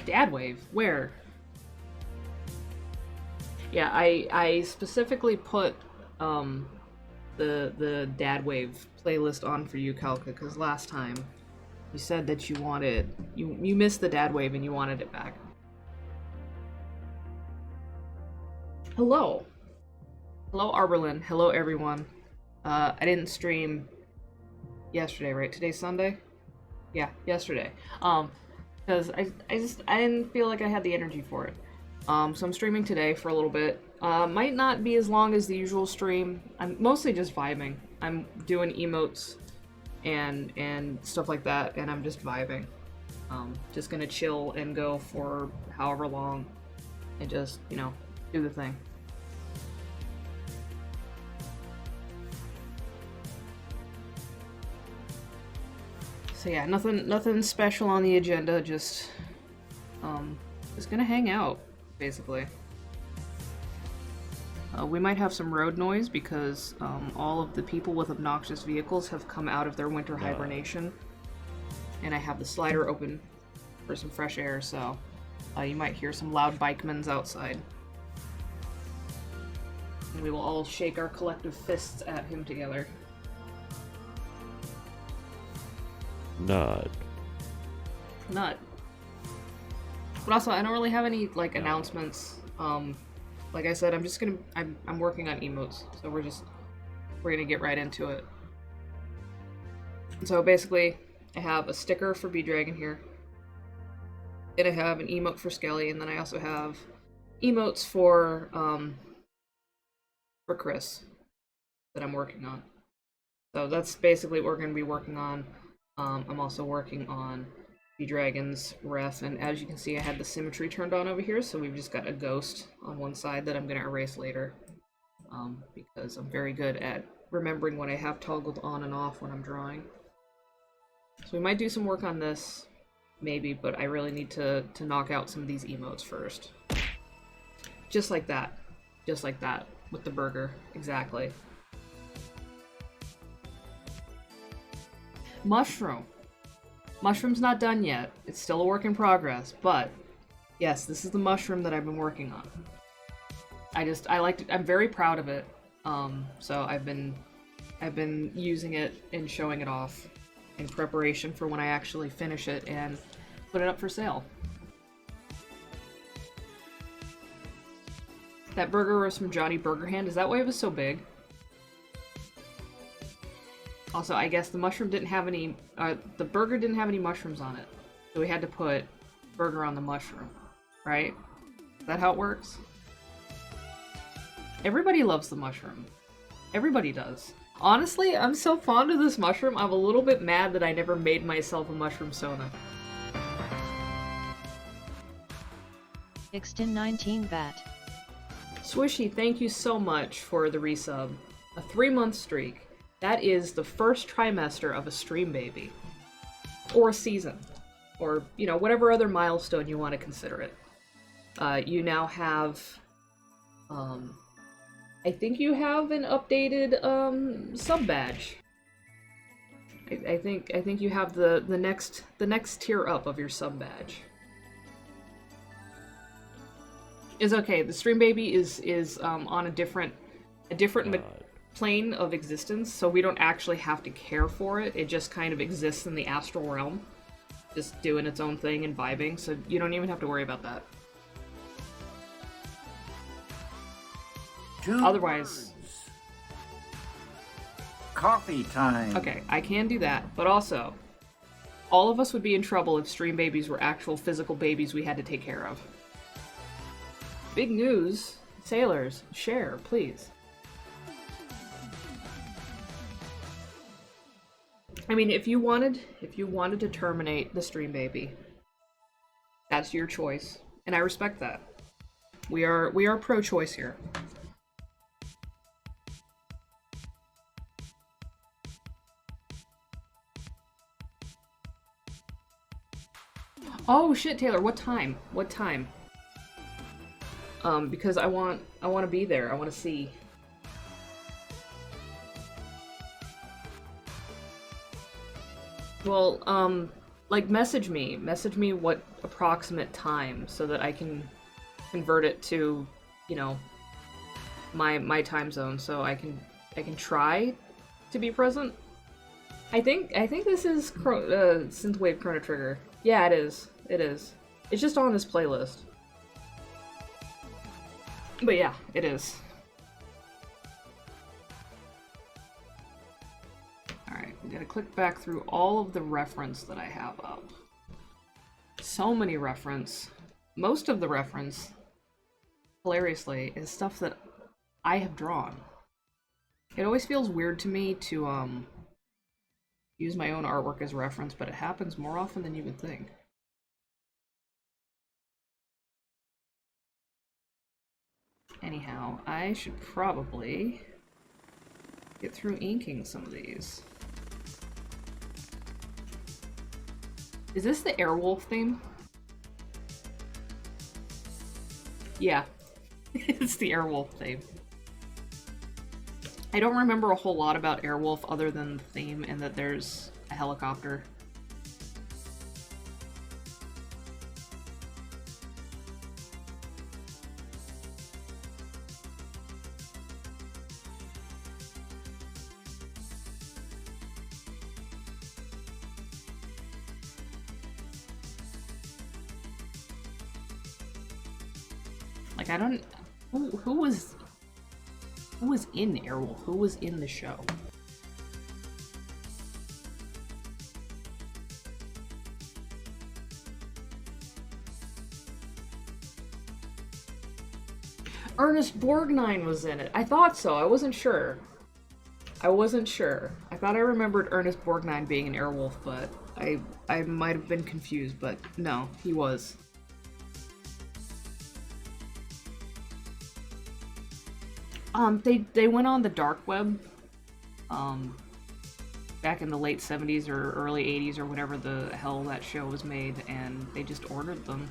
Dad wave? Where? Yeah, I specifically put the Dad wave playlist on for you, Kalka, because last time you said that you wanted you missed the Dad wave and you wanted it back. Hello. Hello, Arberlin. Hello, everyone. I didn't stream yesterday, right? Today's Sunday? Yeah, yesterday. Because I didn't feel like I had the energy for it. So I'm streaming today for a little bit. Might not be as long as the usual stream. I'm mostly just vibing. I'm doing emotes and stuff like that, and I'm just vibing. Just gonna chill and go for however long and just, you know, do the thing. So yeah, nothing special on the agenda, just gonna hang out, basically. We might have some road noise because all of the people with obnoxious vehicles have come out of their winter hibernation. And I have the slider open for some fresh air, so you might hear some loud bikemans outside. And we will all shake our collective fists at him together. Nut. But also, I don't really have any, like, announcements. Like I said, I'm working on emotes, so we're gonna get right into it. So basically, I have a sticker for B-Dragon here, and I have an emote for Skelly, and then I also have emotes for Chris that I'm working on. So that's basically what we're gonna be working on. I'm also working on B-Dragon's ref, and as you can see, I had the symmetry turned on over here, so we've just got a ghost on one side that I'm going to erase later, because I'm very good at remembering what I have toggled on and off when I'm drawing. So we might do some work on this, maybe, but I really need to knock out some of these emotes first. Just like that. Just like that, with the burger. Exactly. Mushroom. Mushroom's not done yet. It's still a work in progress, but yes, this is the mushroom that I've been working on. I liked it. I'm very proud of it. So I've been using it and showing it off in preparation for when I actually finish it and put it up for sale. That burger was from Johnny Burger Hand. Is that why it was so big? Also, I guess the mushroom didn't have any, the burger didn't have any mushrooms on it. So we had to put burger on the mushroom, right? Is that how it works? Everybody loves the mushroom. Everybody does. Honestly, I'm so fond of this mushroom, I'm a little bit mad that I never made myself a mushroom soda. Extend 19 bat. Swishy, thank you so much for the resub. A 3-month streak. That is the first trimester of a stream baby. Or a season. Or, you know, whatever other milestone you want to consider it. You now have... I think you have an updated, sub badge. I think you have the next tier up of your sub badge. It's okay, the stream baby is on a different plane of existence, so we don't actually have to care for it. It just kind of exists in the astral realm, just doing its own thing and vibing, so you don't even have to worry about that. Otherwise... Coffee time! Okay, I can do that, but also, all of us would be in trouble if stream babies were actual physical babies we had to take care of. Big news! Sailors, share, please. I mean, if you wanted to terminate the stream baby, that's your choice, and I respect that. We are pro-choice here. Oh shit, Taylor, what time? What time? Because I want to be there. I want to see. Well, Like, message me what approximate time so that I can convert it to, you know, my time zone, so I can try to be present. I think this is Synthwave Chrono Trigger. Yeah, it is. It is. It's just on this playlist. But yeah, it is. Alright, we gotta click back through all of the reference that I have up. So many reference. Most of the reference, hilariously, is stuff that I have drawn. It always feels weird to me to use my own artwork as reference, but it happens more often than you would think. Anyhow, I should probably get through inking some of these. Is this the Airwolf theme? Yeah, it's the Airwolf theme. I don't remember a whole lot about Airwolf other than the theme and that there's a helicopter. Like, I don't... Who was in Airwolf? Who was in the show? Ernest Borgnine was in it. I thought so. I wasn't sure. I wasn't sure. I thought I remembered Ernest Borgnine being an Airwolf, but I might have been confused, but no, he was. They went on the dark web, back in the late 70s or early 80s or whatever the hell that show was made, and they just ordered them.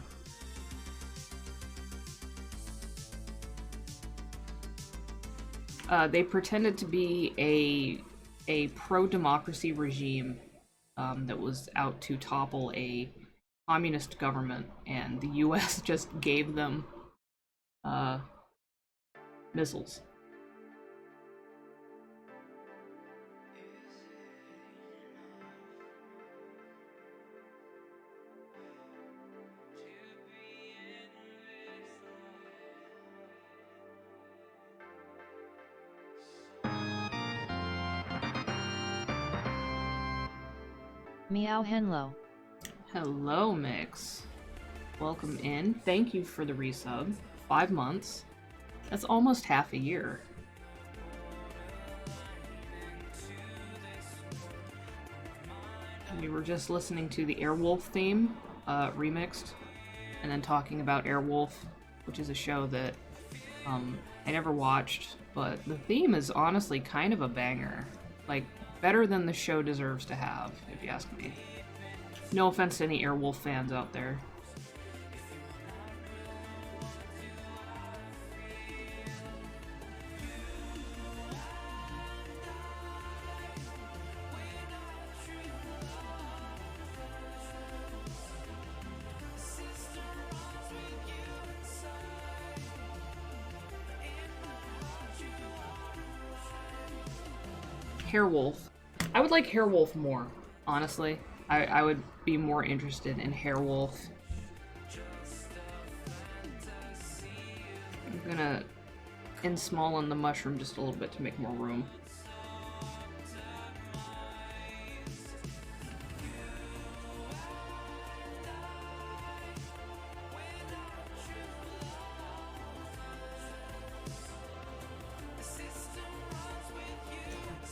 They pretended to be a pro-democracy regime that was out to topple a communist government, and the U.S. just gave them missiles. Meow Henlo. Hello, Mix. Welcome in. Thank you for the resub. 5 months. That's almost half a year. We were just listening to the Airwolf theme, remixed, and then talking about Airwolf, which is a show that I never watched, but the theme is honestly kind of a banger. Like, better than the show deserves to have, if you ask me. No offense to any Airwolf fans out there. Hairwolf. I would like Hairwolf more, honestly. I would be more interested in Hairwolf. I'm gonna in the mushroom just a little bit to make more room.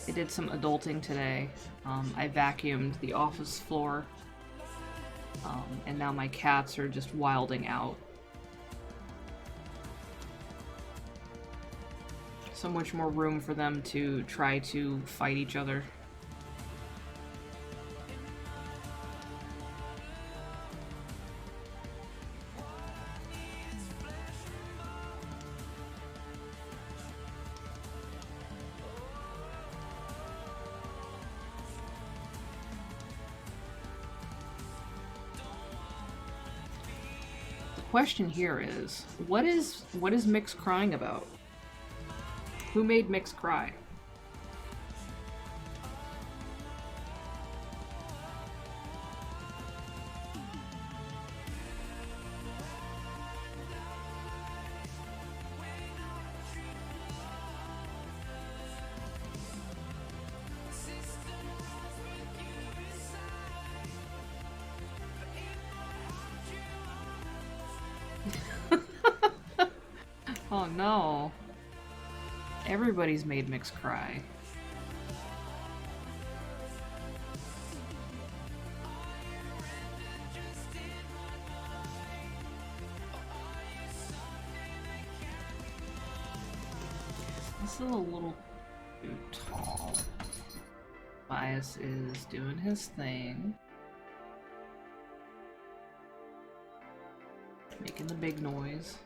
I did some adulting today. I vacuumed the office floor, and now my cats are just wilding out. So much more room for them to try to fight each other. question here is, what is Mix crying about? Who made Mix cry? Oh no. Everybody's made Mix cry. This is a little too tall. Bias is doing his thing. Making the big noise.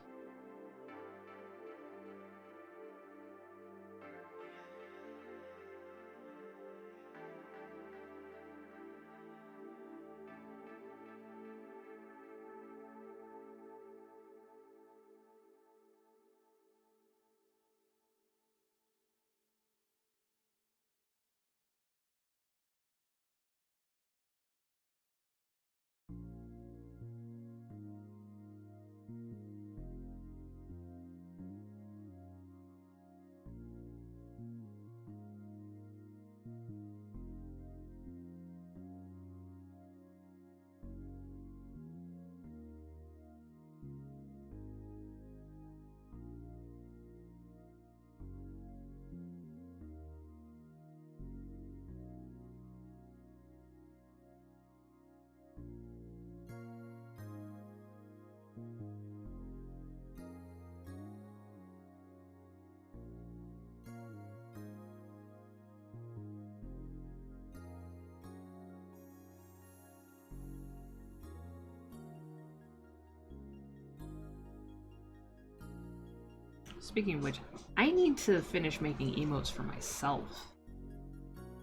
Speaking of which, I need to finish making emotes for myself.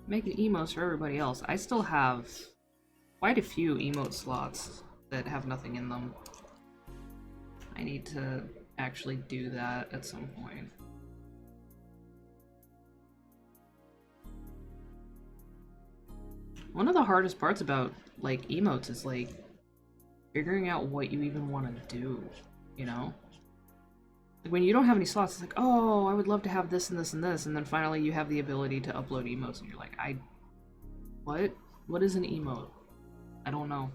Making emotes for everybody else. I still have quite a few emote slots that have nothing in them. I need to actually do that at some point. One of the hardest parts about, like, emotes is, like, figuring out what you even want to do, you know? Like, when you don't have any slots, it's like, oh, I would love to have this and this and this, and then finally you have the ability to upload emotes, and you're like, what? What is an emote? I don't know.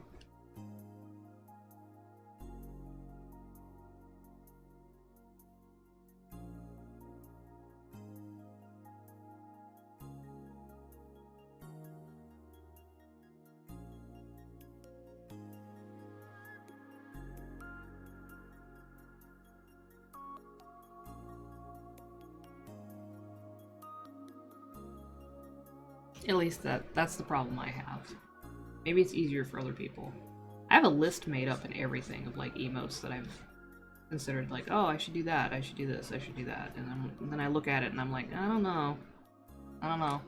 At least that's the problem I have. Maybe it's easier for other people. I have a list made up and everything of, like, emotes that I've considered, like, oh, I should do that, I should do this, I should do that, and then I look at it and I'm like, I don't know. I don't know.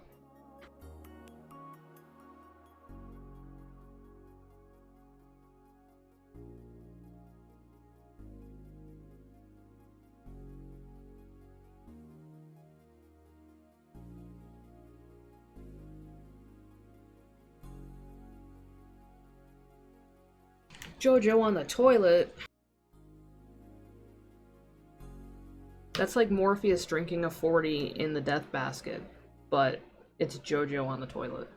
JoJo on the toilet. That's like Morpheus drinking a 40 in the death basket, but it's JoJo on the toilet.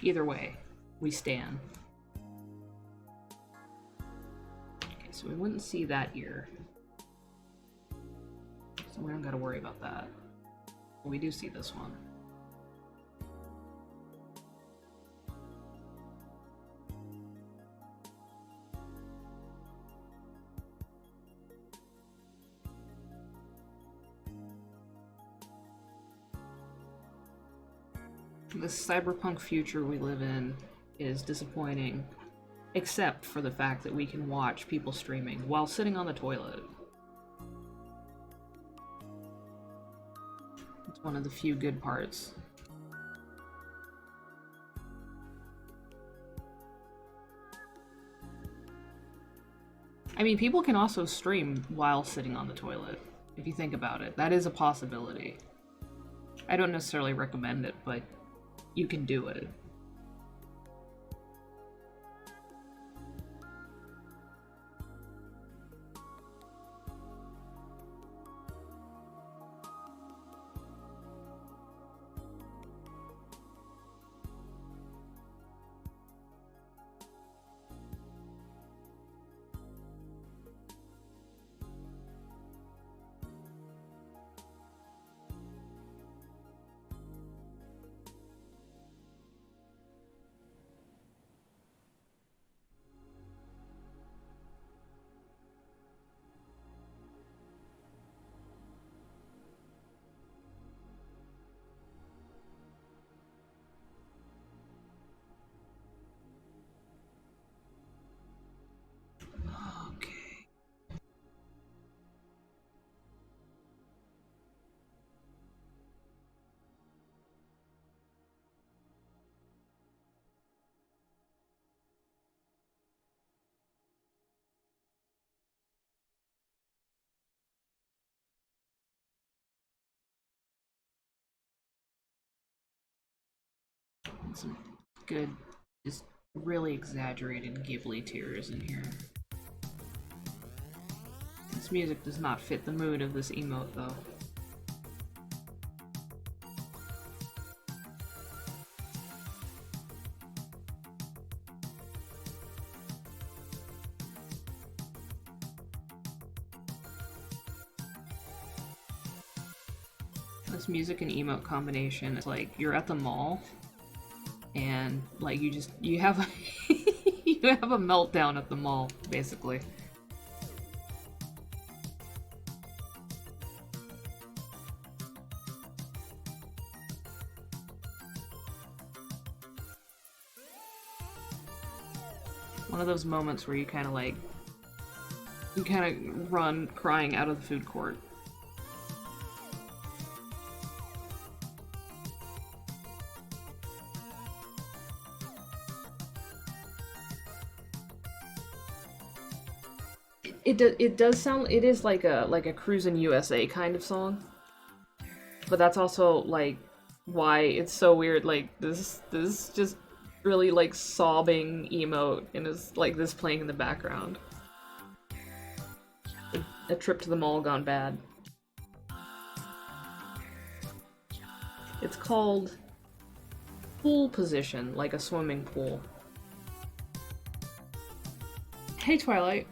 Either way, we stand. Okay, so we wouldn't see that ear. So we don't gotta worry about that. But we do see this one. This cyberpunk future we live in is disappointing, except for the fact that we can watch people streaming while sitting on the toilet. It's one of the few good parts. I mean, people can also stream while sitting on the toilet, if you think about it. That is a possibility. I don't necessarily recommend it, but you can do it. Okay. Some good, just really exaggerated Ghibli tears in here. This music does not fit the mood of this emote, though. This music and emote combination is like you're at the mall and like you have a you have a meltdown at the mall, basically. One of those moments where you kind of run crying out of the food court. It does sound, it is like a Cruisin' USA kind of song, but that's also like why it's so weird. Like this just really like sobbing emote and is like this playing in the background. A trip to the mall gone bad. It's called pool position, like a swimming pool. Hey Twilight.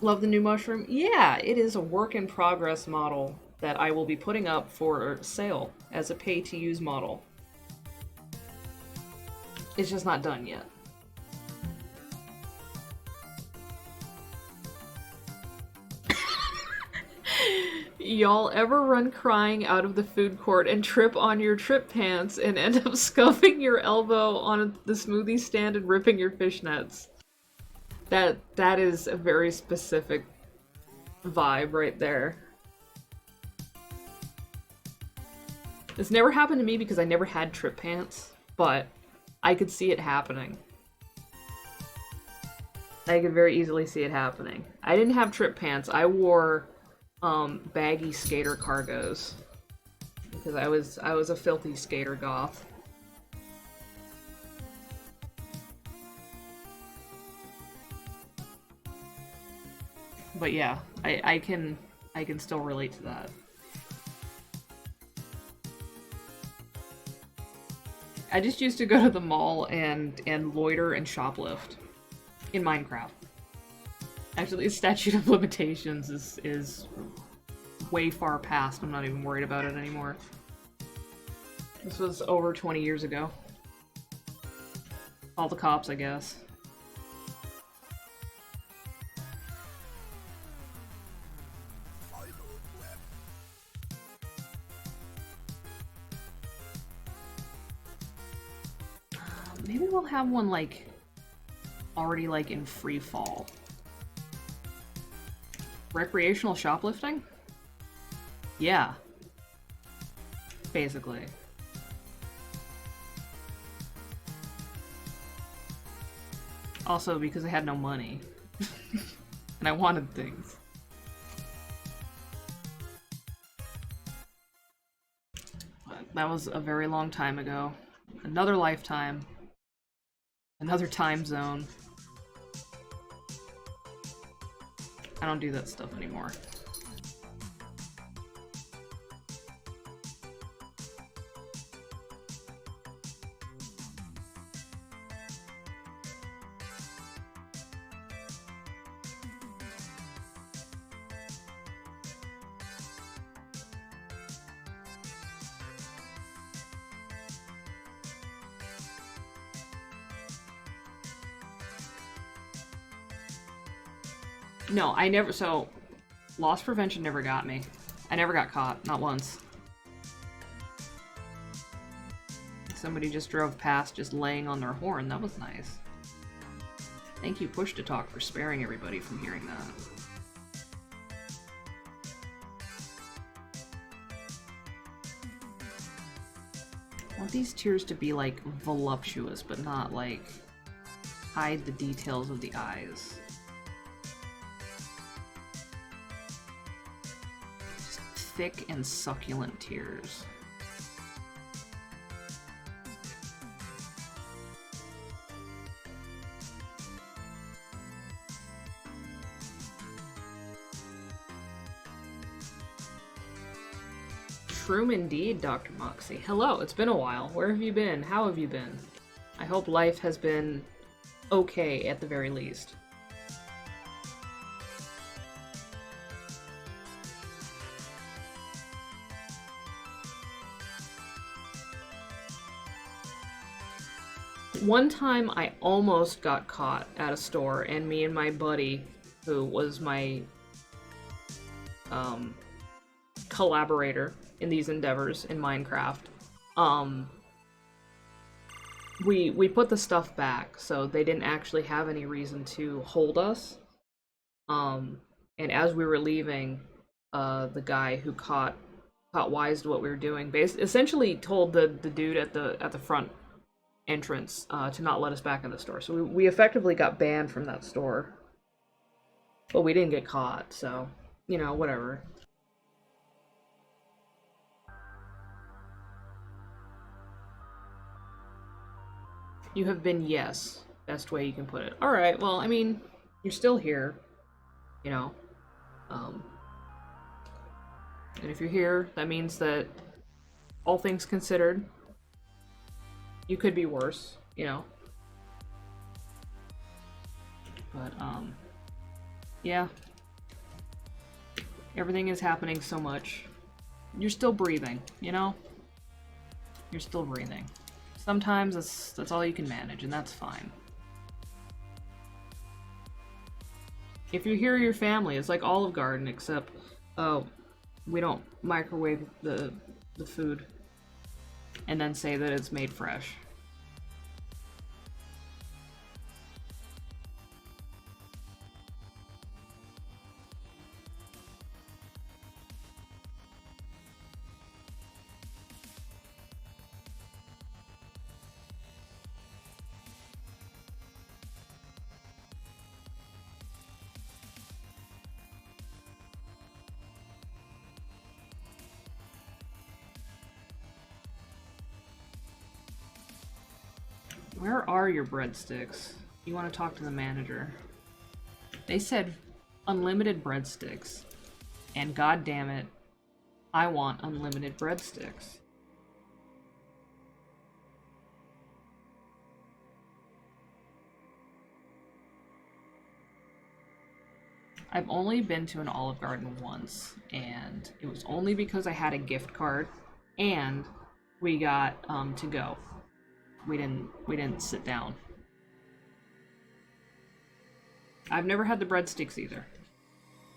Love the new mushroom? Yeah, it is a work in progress model that I will be putting up for sale as a pay to use model. It's just not done yet. Y'all ever run crying out of the food court and trip on your trip pants and end up scuffing your elbow on the smoothie stand and ripping your fishnets? That is a very specific vibe right there. This never happened to me because I never had trip pants, but I could see it happening. I could very easily see it happening. I didn't have trip pants. I wore baggy skater cargos because I was a filthy skater goth. But yeah, I can still relate to that. I just used to go to the mall and loiter and shoplift in Minecraft. Actually, the statute of limitations is way far past. I'm not even worried about it anymore. This was over 20 years ago. All the cops, I guess. Maybe we'll have one, like, already, like, in free fall. Recreational shoplifting? Yeah. Basically. Also, because I had no money. And I wanted things. But that was a very long time ago. Another lifetime. Another time zone. I don't do that stuff anymore. No, I never, so, loss prevention never got me. I never got caught, not once. Somebody just drove past just laying on their horn, that was nice. Thank you, Push to Talk, for sparing everybody from hearing that. I want these tears to be, like, voluptuous, but not, like, hide the details of the eyes. Thick and succulent tears. Shroom indeed, Dr. Moxie. Hello, it's been a while. Where have you been? How have you been? I hope life has been okay at the very least. One time I almost got caught at a store, and me and my buddy, who was my collaborator in these endeavors in Minecraft, we put the stuff back, so they didn't actually have any reason to hold us. And as we were leaving, the guy who caught wise to what we were doing, essentially told the dude at the front entrance to not let us back in the store. So we effectively got banned from that store. But we didn't get caught, so, you know, whatever. You have been, yes. Best way you can put it. Alright, well, I mean, you're still here, you know. And if you're here, that means that, all things considered, you could be worse, you know. But, yeah. Everything is happening so much. You're still breathing, you know? You're still breathing. Sometimes that's all you can manage, and that's fine. If you hear your family, it's like Olive Garden, except, we don't microwave the food and then say that it's made fresh. Where are your breadsticks? You want to talk to the manager. They said unlimited breadsticks. And god damn it, I want unlimited breadsticks. I've only been to an Olive Garden once, and it was only because I had a gift card and we got to go. We didn't sit down. I've never had the breadsticks either.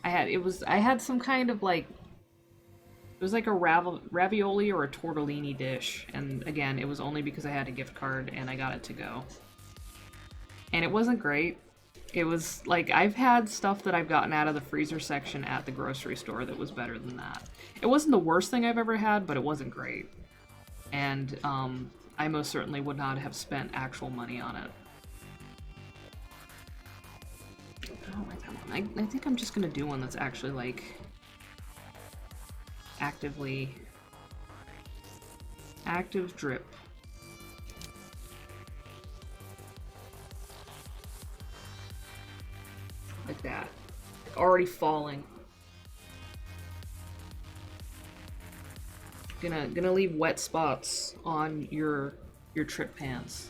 I had some kind of like, it was like a ravioli or a tortellini dish, and again, it was only because I had a gift card and I got it to go. And it wasn't great. It was like, I've had stuff that I've gotten out of the freezer section at the grocery store that was better than that. It wasn't the worst thing I've ever had, but it wasn't great. And I most certainly would not have spent actual money on it. I don't like that one. I think I'm just gonna do one that's actually like active drip. Like that. Already falling. Gonna leave wet spots on your trip pants.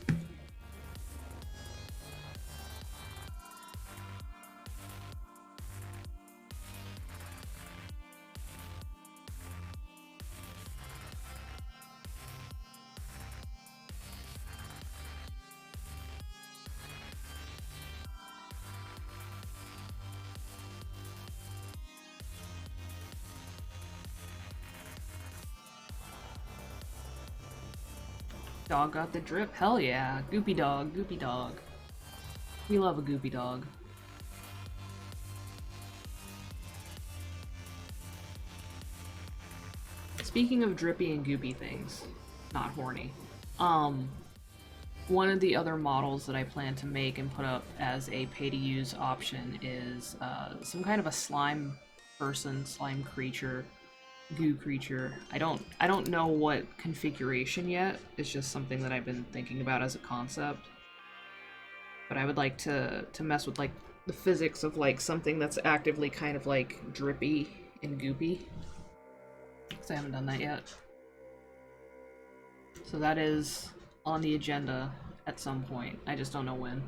Dog got the drip? Hell yeah. Goopy dog, goopy dog. We love a goopy dog. Speaking of drippy and goopy things, not horny. One of the other models that I plan to make and put up as a pay-to-use option is some kind of a slime person, slime creature, goo creature. I don't know what configuration yet. It's just something that I've been thinking about as a concept. But I would like to mess with like the physics of like something that's actively kind of like drippy and goopy. Because I haven't done that yet. So that is on the agenda at some point. I just don't know when.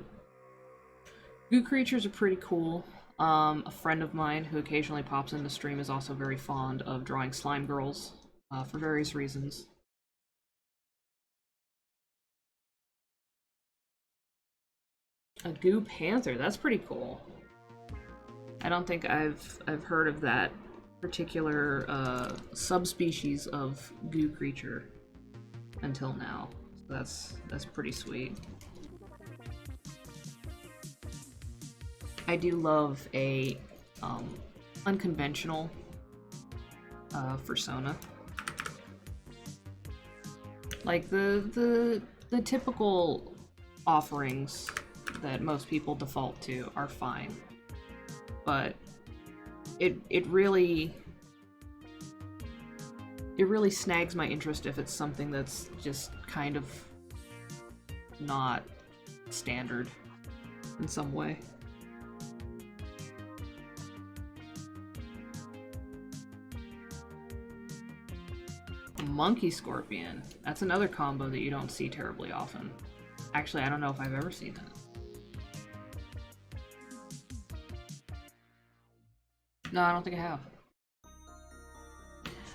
Goo creatures are pretty cool. A friend of mine who occasionally pops into stream is also very fond of drawing slime girls for various reasons. A goo panther, that's pretty cool. I don't think I've heard of that particular subspecies of goo creature until now. So that's pretty sweet. I do love a unconventional persona. Like the typical offerings that most people default to are fine, but it really snags my interest if it's something that's just kind of not standard in some way. Monkey Scorpion. That's another combo that you don't see terribly often. Actually, I don't know if I've ever seen that. No, I don't think I have.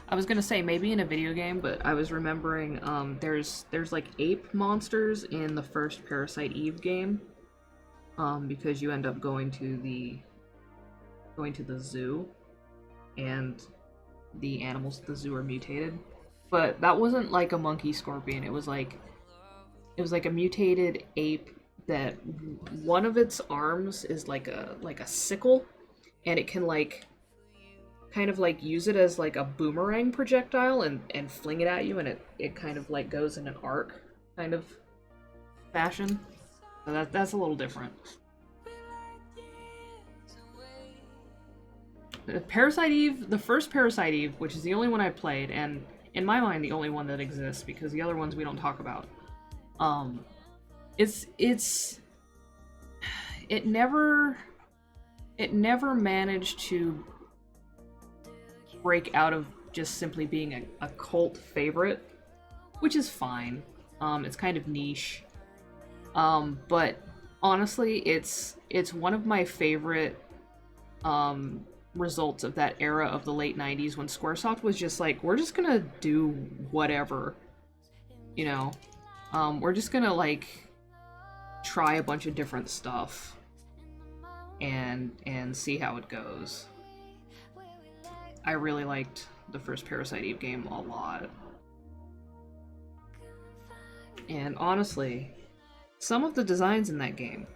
I was gonna say maybe in a video game, but I was remembering there's like ape monsters in the first Parasite Eve game. Because you end up going to the zoo, and the animals at the zoo are mutated. But that wasn't like a monkey scorpion. It was like a mutated ape that one of its arms is like a sickle, and it can like kind of like use it as like a boomerang projectile and fling it at you, and it kind of like goes in an arc kind of fashion. So that's a little different. Parasite Eve, the first Parasite Eve, which is the only one I played, and in my mind the only one that exists because the other ones we don't talk about. It never managed to break out of just simply being a cult favorite, which is fine. It's kind of niche. But honestly, it's one of my favorite results of that era of the late 90s when Squaresoft was just like, we're just gonna do whatever, you know? We're just gonna like try a bunch of different stuff and see how it goes. I really liked the first Parasite Eve game a lot. And honestly, some of the designs in that game,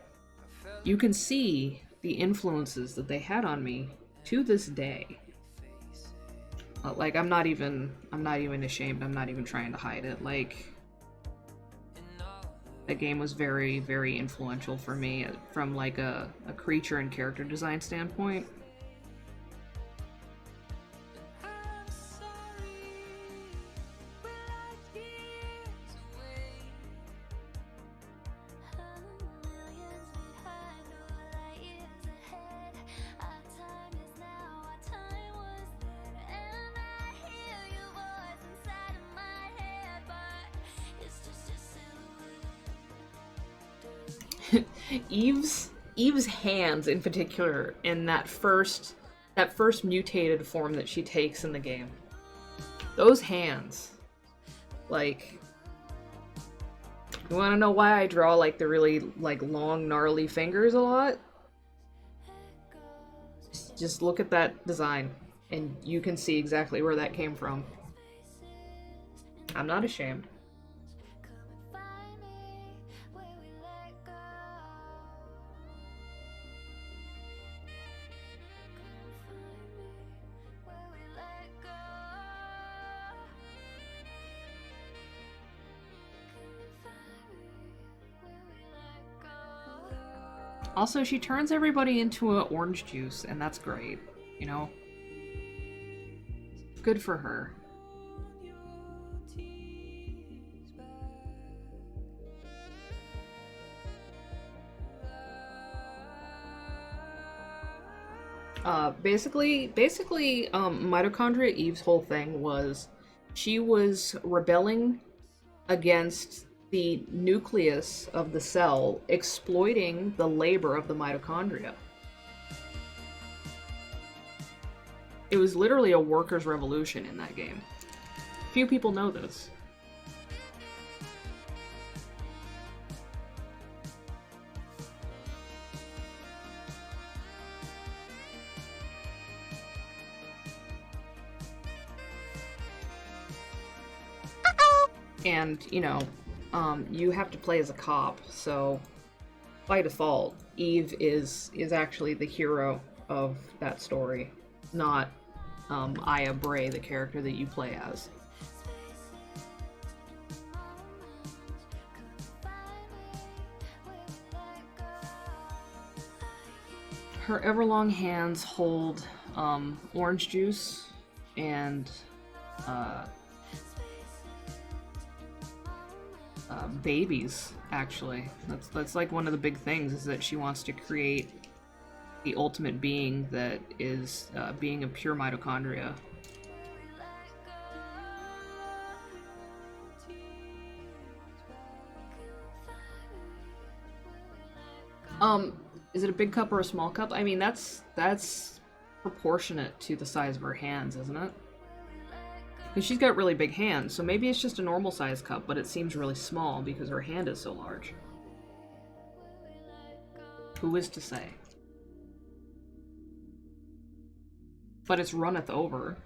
you can see the influences that they had on me to this day. Like, I'm not even ashamed. I'm not even trying to hide it. Like, That game was very, very influential for me from like a creature and character design standpoint. Eve's hands in particular in that first mutated form that she takes in the game. Those hands. Like, you want to know why I draw like the really like long gnarly fingers a lot? Just look at that design and you can see exactly where that came from. I'm not ashamed. Also, she turns everybody into an orange juice, and that's great, you know? Good for her. Basically, Mitochondria Eve's whole thing was she was rebelling against the nucleus of the cell exploiting the labor of the mitochondria. It was literally a workers' revolution in that game. Few people know this. And, you have to play as a cop, so by default, Eve is actually the hero of that story, not Aya Bray, the character that you play as. Her everlong hands hold orange juice and babies, actually. That's like one of the big things, is that she wants to create the ultimate being that is being a pure mitochondria. Is it a big cup or a small cup? I mean, that's proportionate to the size of her hands, isn't it? Because she's got really big hands, so maybe it's just a normal size cup, but it seems really small because her hand is so large. Who is to say? But it's runneth over.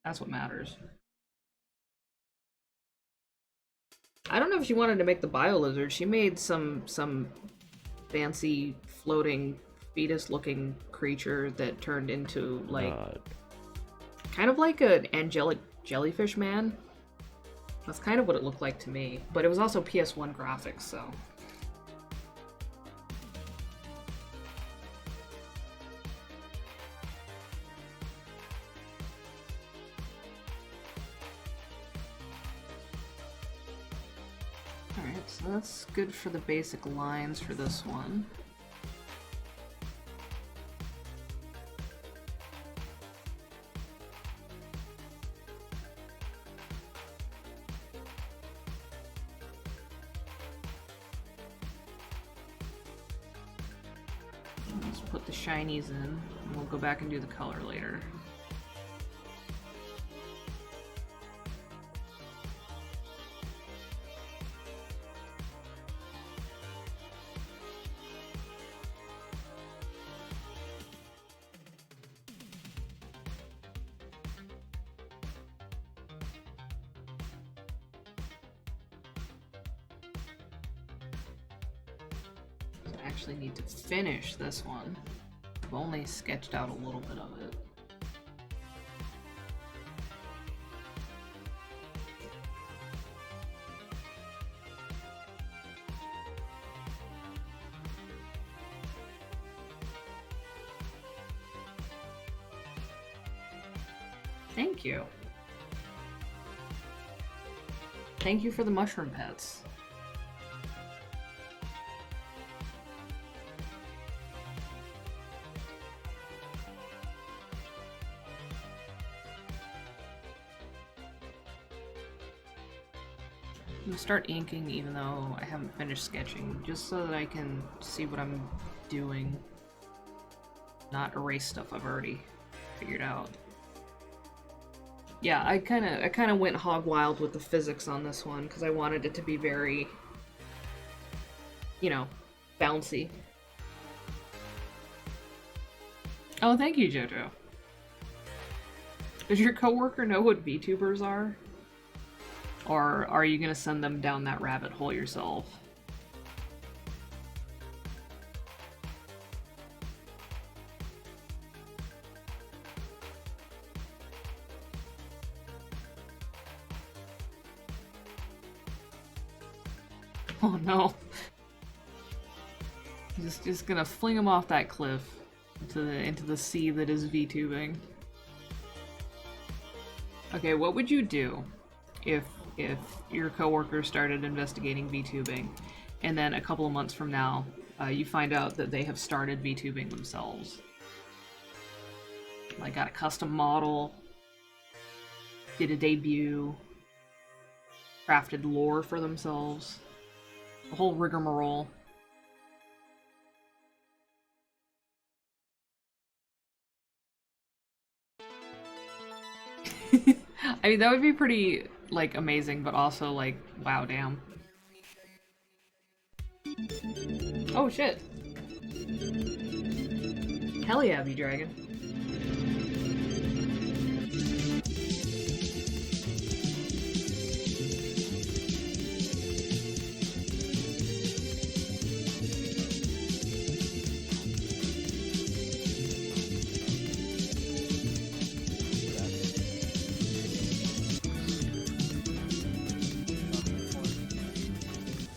That's what matters. I don't know if she wanted to make the bio lizard. She made some fancy floating fetus looking creature that turned into like kind of like an angelic jellyfish man. That's kind of what it looked like to me. But it was also PS1 graphics, so. Alright, so that's good for the basic lines for this one. Let's put the shinies in, and we'll go back and do the color later. Actually need to finish this one. I've only sketched out a little bit of it. Thank you. Thank you for the mushroom pets. I'm gonna start inking even though I haven't finished sketching, just so that I can see what I'm doing. Not erase stuff I've already figured out. Yeah, I kinda went hog wild with the physics on this one because I wanted it to be very, you know, bouncy. Oh, thank you, Jojo. Does your coworker know what VTubers are? Or are you gonna send them down that rabbit hole yourself? Oh no. Just gonna fling him off that cliff into the sea that is VTubing. Okay, what would you do if your coworker started investigating VTubing, and then a couple of months from now, you find out that they have started VTubing themselves? Like, got a custom model, did a debut, crafted lore for themselves, the whole rigmarole. I mean, that would be pretty, like, amazing, but also, like, wow, damn. Oh, shit. Hell yeah, V-Dragon.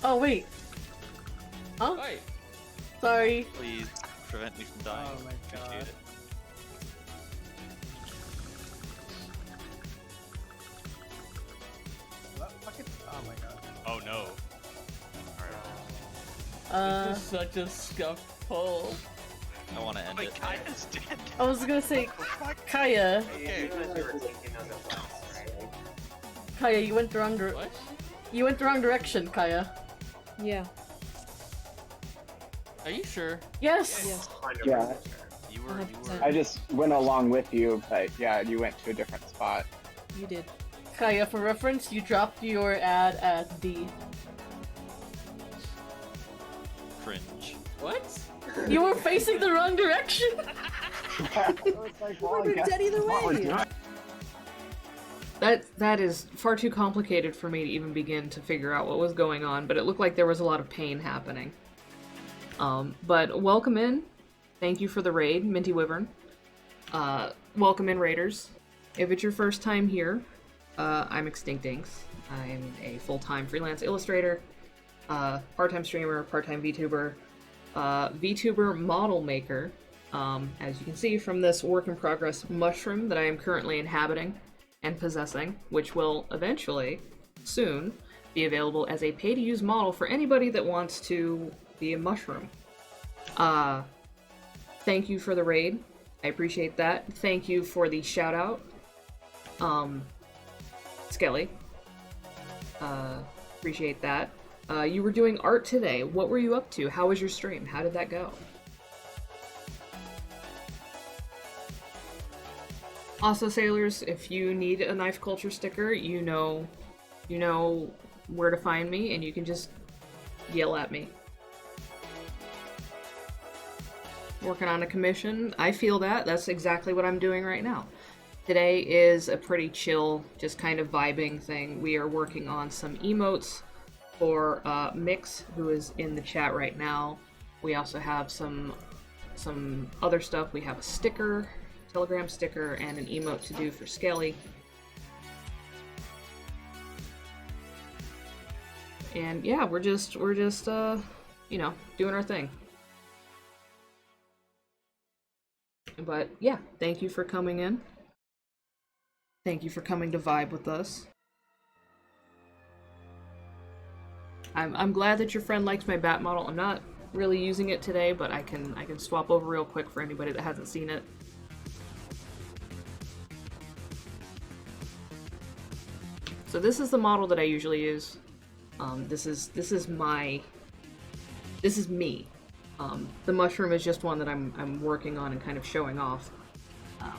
Oh wait. Huh? Hi. Sorry. Please prevent me from dying. Oh my Appreciate God. it. Oh my god. Oh no. This is such a scuffed pull. I want to end it. Kaya's dead. I was gonna say, Kaya. Okay. Kaya, you went the wrong What? You went the wrong direction, Kaya. Yeah. Are you sure? Yes. Yeah, You were. I just went along with you, but yeah, you went to a different spot. You did. Kaya, for reference, you dropped your ad at D. Cringe. What? You were facing the wrong direction. We're dead either way. That is far too complicated for me to even begin to figure out what was going on, but it looked like there was a lot of pain happening. But welcome in. Thank you for the raid, Minty Wyvern. Welcome in, raiders. If it's your first time here, I'm Extinct Inks. I'm a full-time freelance illustrator, part-time streamer, part-time VTuber, VTuber model maker. As you can see from this work-in-progress mushroom that I am currently inhabiting and possessing, which will eventually, soon, be available as a pay-to-use model for anybody that wants to be a mushroom. Thank you for the raid. I appreciate that. Thank you for the shout-out. Skelly. Appreciate that. You were doing art today. What were you up to? How was your stream? How did that go? Also, sailors, if you need a knife culture sticker, you know where to find me, and you can just yell at me. Working on a commission. I feel that. That's exactly what I'm doing right now. Today is a pretty chill, just kind of vibing thing. We are working on some emotes for Mix, who is in the chat right now. We also have some other stuff. We have a sticker, Telegram sticker, and an emote to do for Skelly. And yeah, we're just you know, doing our thing. But yeah, thank you for coming in. Thank you for coming to vibe with us. I'm glad that your friend likes my bat model. I'm not really using it today, but I can swap over real quick for anybody that hasn't seen it. So this is the model that I usually use. This is me. The mushroom is just one that I'm working on and kind of showing off.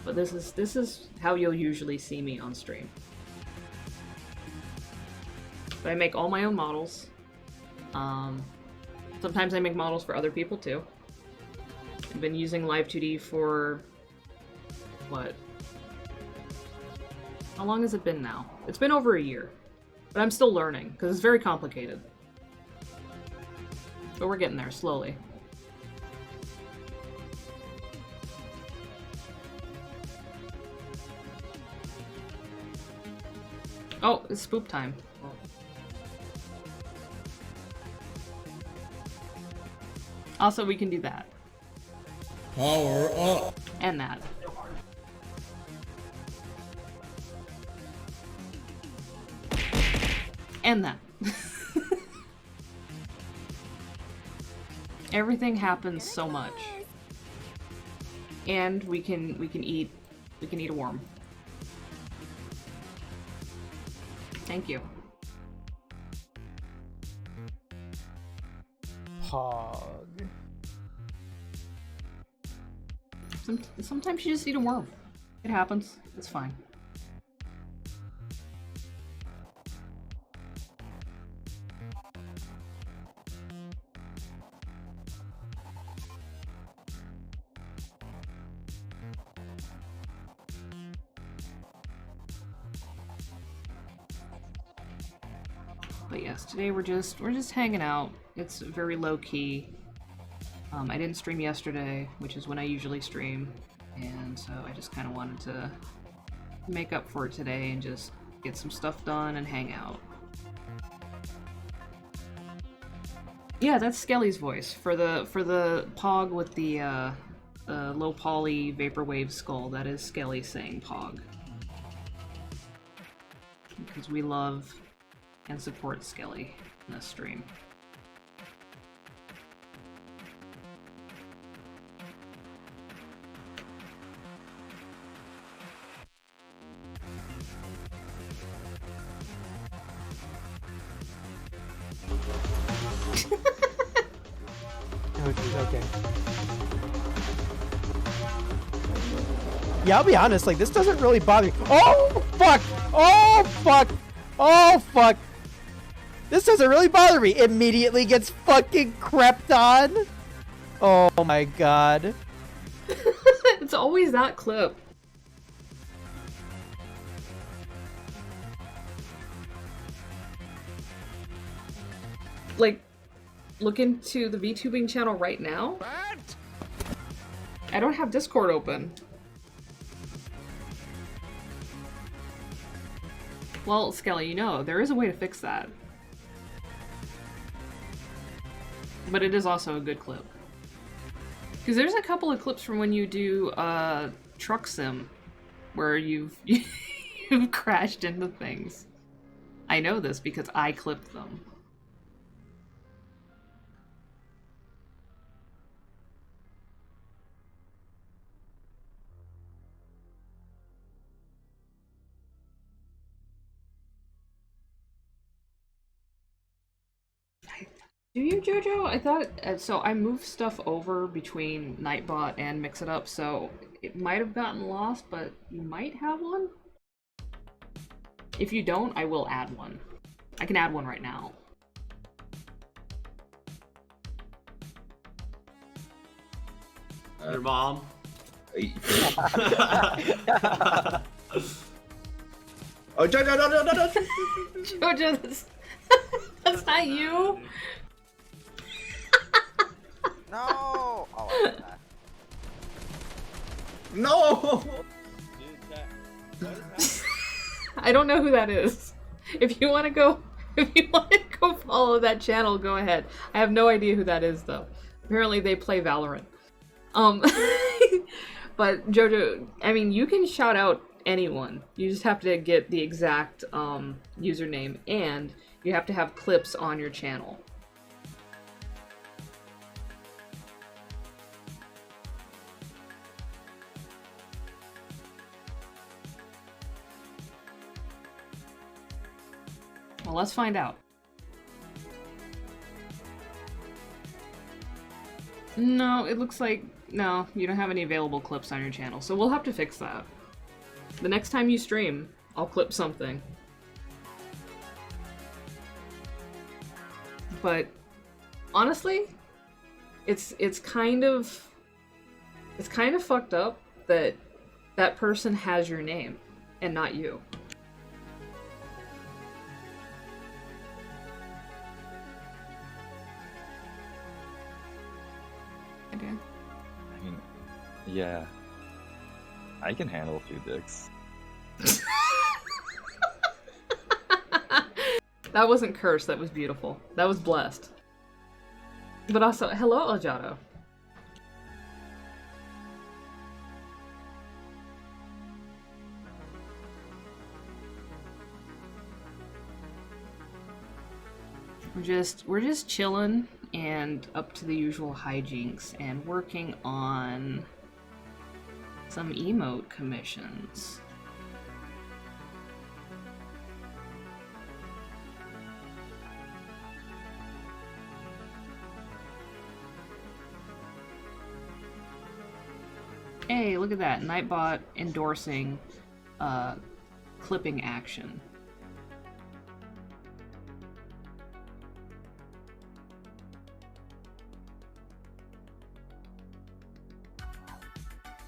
But this is how you'll usually see me on stream. But I make all my own models. Sometimes I make models for other people too. I've been using Live 2D for what? How long has it been now? It's been over a year. But I'm still learning, because it's very complicated. But we're getting there, slowly. Oh, it's spoop time. Also, we can do that. Power up! And that. And that. Everything happens so much. And we can eat a worm. Thank you. Pog. Sometimes you just eat a worm. It happens. It's fine. But yes, today we're just hanging out. It's very low key. I didn't stream yesterday, which is when I usually stream, and so I just kind of wanted to make up for it today and just get some stuff done and hang out. Yeah, that's Skelly's voice for the Pog with the low poly vaporwave skull. That is Skelly saying Pog, because we love and support Skelly in this stream. Okay. Yeah, I'll be honest, like, this doesn't really bother me. Oh, fuck! Oh, fuck! Oh, fuck! This doesn't really bother me. Immediately gets fucking crept on. Oh my god. It's always that clip. Like, look into the VTubing channel right now. I don't have Discord open. Well, Skelly, you know, there is a way to fix that. But it is also a good clip. Because there's a couple of clips from when you do truck sim where you've crashed into things. I know this because I clipped them. Do you, Jojo? I thought so. I moved stuff over between Nightbot and Mix It Up, so it might have gotten lost, but you might have one. If you don't, I will add one. I can add one right now. Your mom. Oh, Jojo, no. Jojo, that's not you. No! Oh, I did that. No! I don't know who that is. If you want to go follow that channel, go ahead. I have no idea who that is though. Apparently they play Valorant. But Jojo, I mean, you can shout out anyone. You just have to get the exact username, and you have to have clips on your channel. Well, let's find out. No, it looks like... No, you don't have any available clips on your channel, so we'll have to fix that. The next time you stream, I'll clip something. But honestly, it's kind of fucked up that that person has your name and not you. Okay. I mean, yeah. I can handle a few dicks. That wasn't cursed, that was beautiful. That was blessed. But also, hello, Ojado. We're just chilling and up to the usual hijinks and working on some emote commissions. Hey, look at that. Nightbot endorsing clipping action.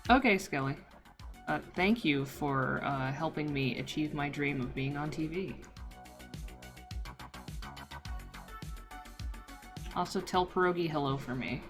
Okay, Skelly. Thank you for helping me achieve my dream of being on TV. Also, tell Pierogi hello for me.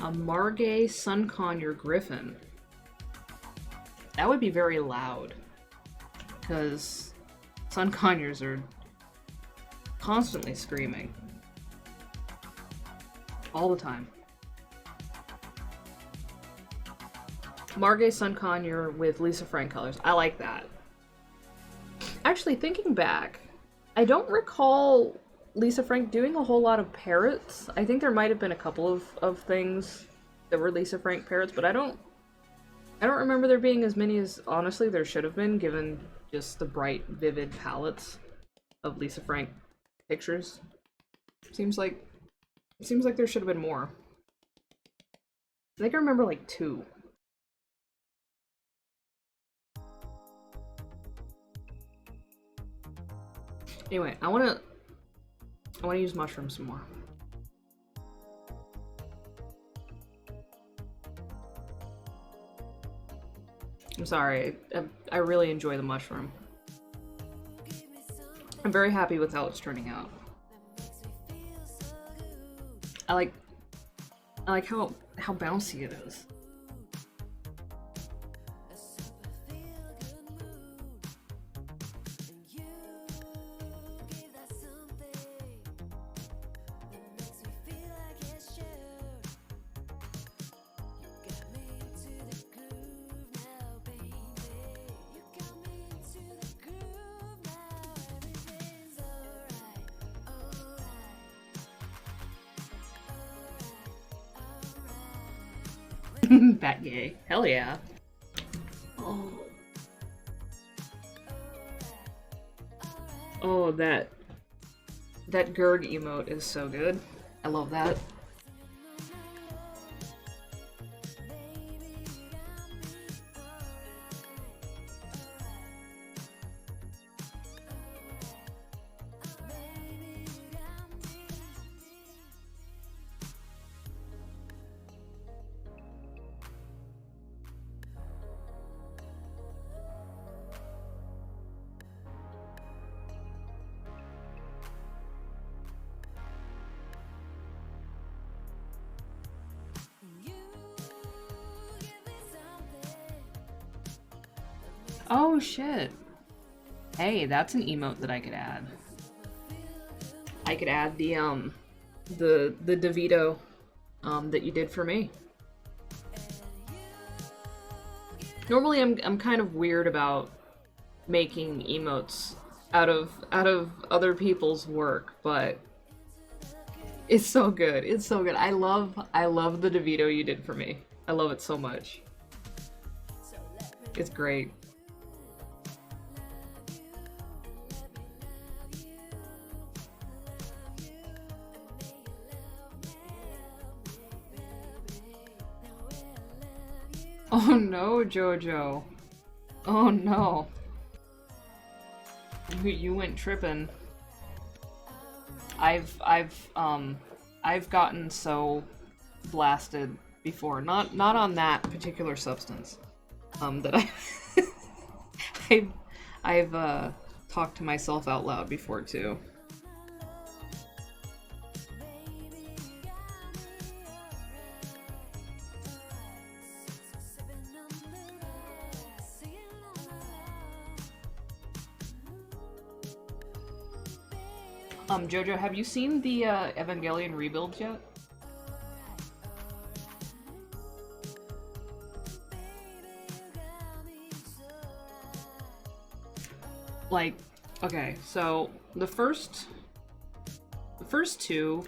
A Margay Sunconure Griffin. That would be very loud. Because Sunconures are constantly screaming. All the time. Margay Sunconure with Lisa Frank colors. I like that. Actually, thinking back, I don't recall Lisa Frank doing a whole lot of parrots. I think there might have been a couple of things that were Lisa Frank parrots, but I don't remember there being as many as honestly there should have been, given just the bright, vivid palettes of Lisa Frank pictures. Seems like there should have been more. I think I remember like 2. Anyway, I wanna use mushrooms some more. I'm sorry, I really enjoy the mushroom. I'm very happy with how it's turning out. I like how bouncy it is. Bat gay. Hell yeah. Oh. Oh, that Gurg emote is so good. I love that. Oh shit. Hey, that's an emote that I could add. I could add the DeVito that you did for me. Normally I'm kind of weird about making emotes out of other people's work, but it's so good. It's so good. I love the DeVito you did for me. I love it so much. It's great. Oh no, Jojo. Oh no. You went tripping. I've gotten so blasted before. Not on that particular substance. That I've talked to myself out loud before too. Jojo, have you seen the Evangelion rebuilds yet? Like, okay, so the first two,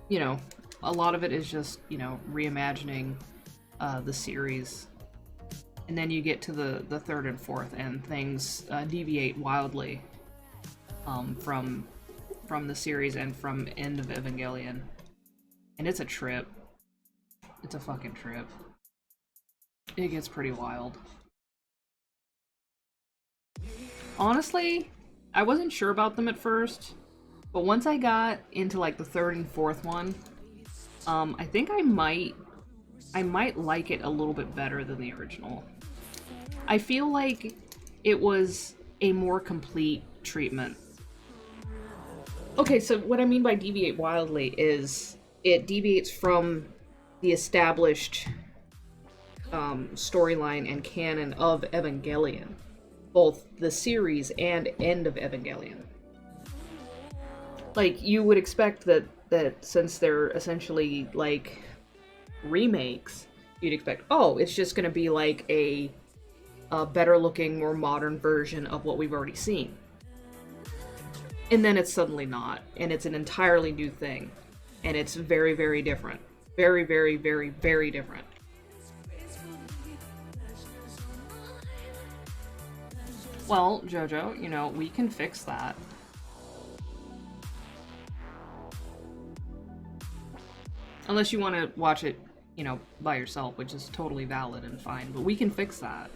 you know, a lot of it is just, you know, reimagining the series. And then you get to the third and fourth, and things deviate wildly from the series and from End of Evangelion. And it's a trip. It's a fucking trip. It gets pretty wild. Honestly, I wasn't sure about them at first, but once I got into like the third and fourth one, I think I might like it a little bit better than the original. I feel like it was a more complete treatment. Okay, so what I mean by deviate wildly is it deviates from the established storyline and canon of Evangelion, both the series and End of Evangelion. Like, you would expect that since they're essentially like remakes, you'd expect, oh, it's just gonna be like a better looking, more modern version of what we've already seen. And then it's suddenly not, and it's an entirely new thing, and it's very, very different. Very, very, very, very different. Well, Jojo, you know, we can fix that. Unless you want to watch it, you know, by yourself, which is totally valid and fine, but we can fix that.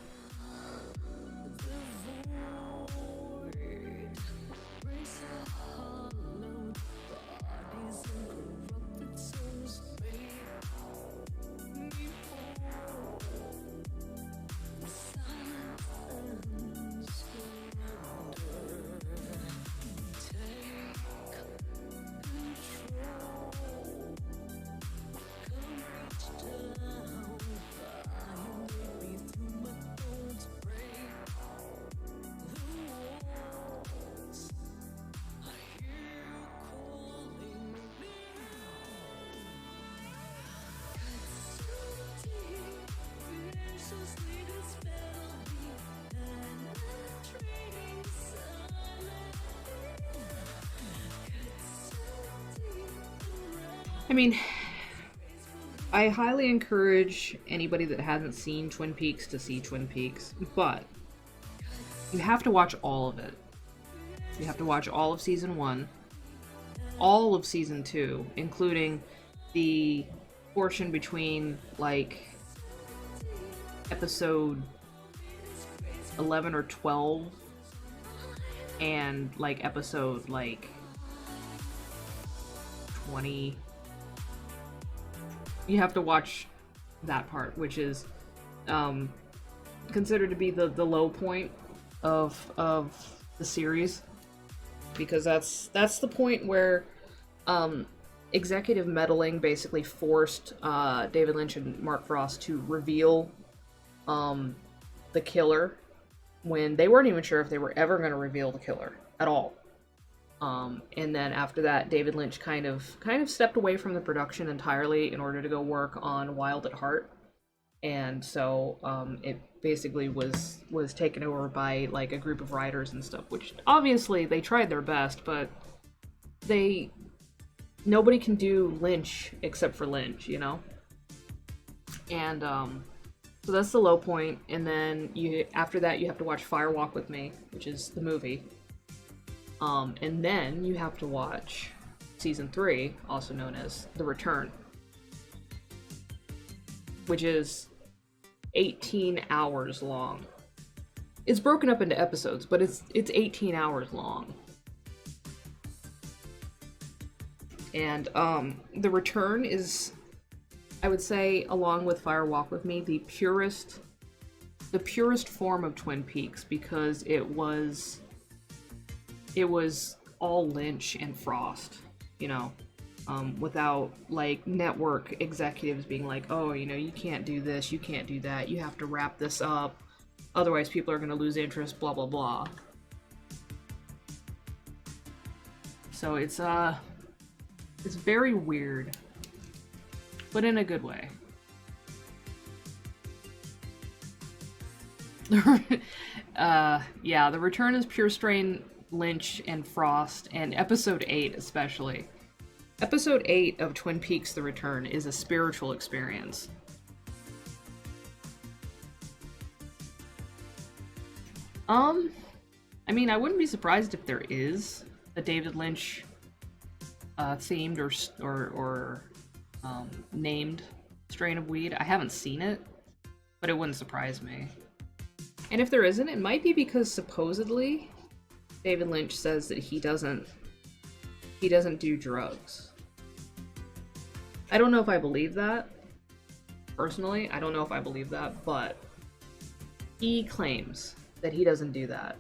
I mean, I highly encourage anybody that hasn't seen Twin Peaks to see Twin Peaks, but you have to watch all of it. You have to watch all of Season 1, all of Season 2, including the portion between, like, episode 11 or 12 and, like, episode, like, 20. You have to watch that part, which is considered to be the low point of the series, because that's the point where executive meddling basically forced David Lynch and Mark Frost to reveal the killer when they weren't even sure if they were ever going to reveal the killer at all. And then after that, David Lynch kind of stepped away from the production entirely in order to go work on Wild at Heart. And so it basically was taken over by like a group of writers and stuff, which obviously they tried their best, but nobody can do Lynch except for Lynch, you know? And so that's the low point, and then after that you have to watch Fire Walk with Me, which is the movie. And then you have to watch season 3, also known as The Return, which is 18 hours long. It's broken up into episodes, but it's 18 hours long. And The Return is, I would say, along with Fire Walk with Me, the purest form of Twin Peaks, because it was all Lynch and Frost, you know, without like network executives being like, oh, you know, you can't do this, you can't do that, you have to wrap this up, otherwise people are going to lose interest, blah blah blah. So it's very weird, but in a good way. Yeah, The Return is pure strain Lynch and Frost, and episode 8 especially. Episode 8 of Twin Peaks: The Return is a spiritual experience. I mean, I wouldn't be surprised if there is a David Lynch themed or named strain of weed. I haven't seen it, but it wouldn't surprise me. And if there isn't, it might be because supposedly David Lynch says that he doesn't do drugs. I don't know if I believe that. Personally, I don't know if I believe that, but he claims that he doesn't do that.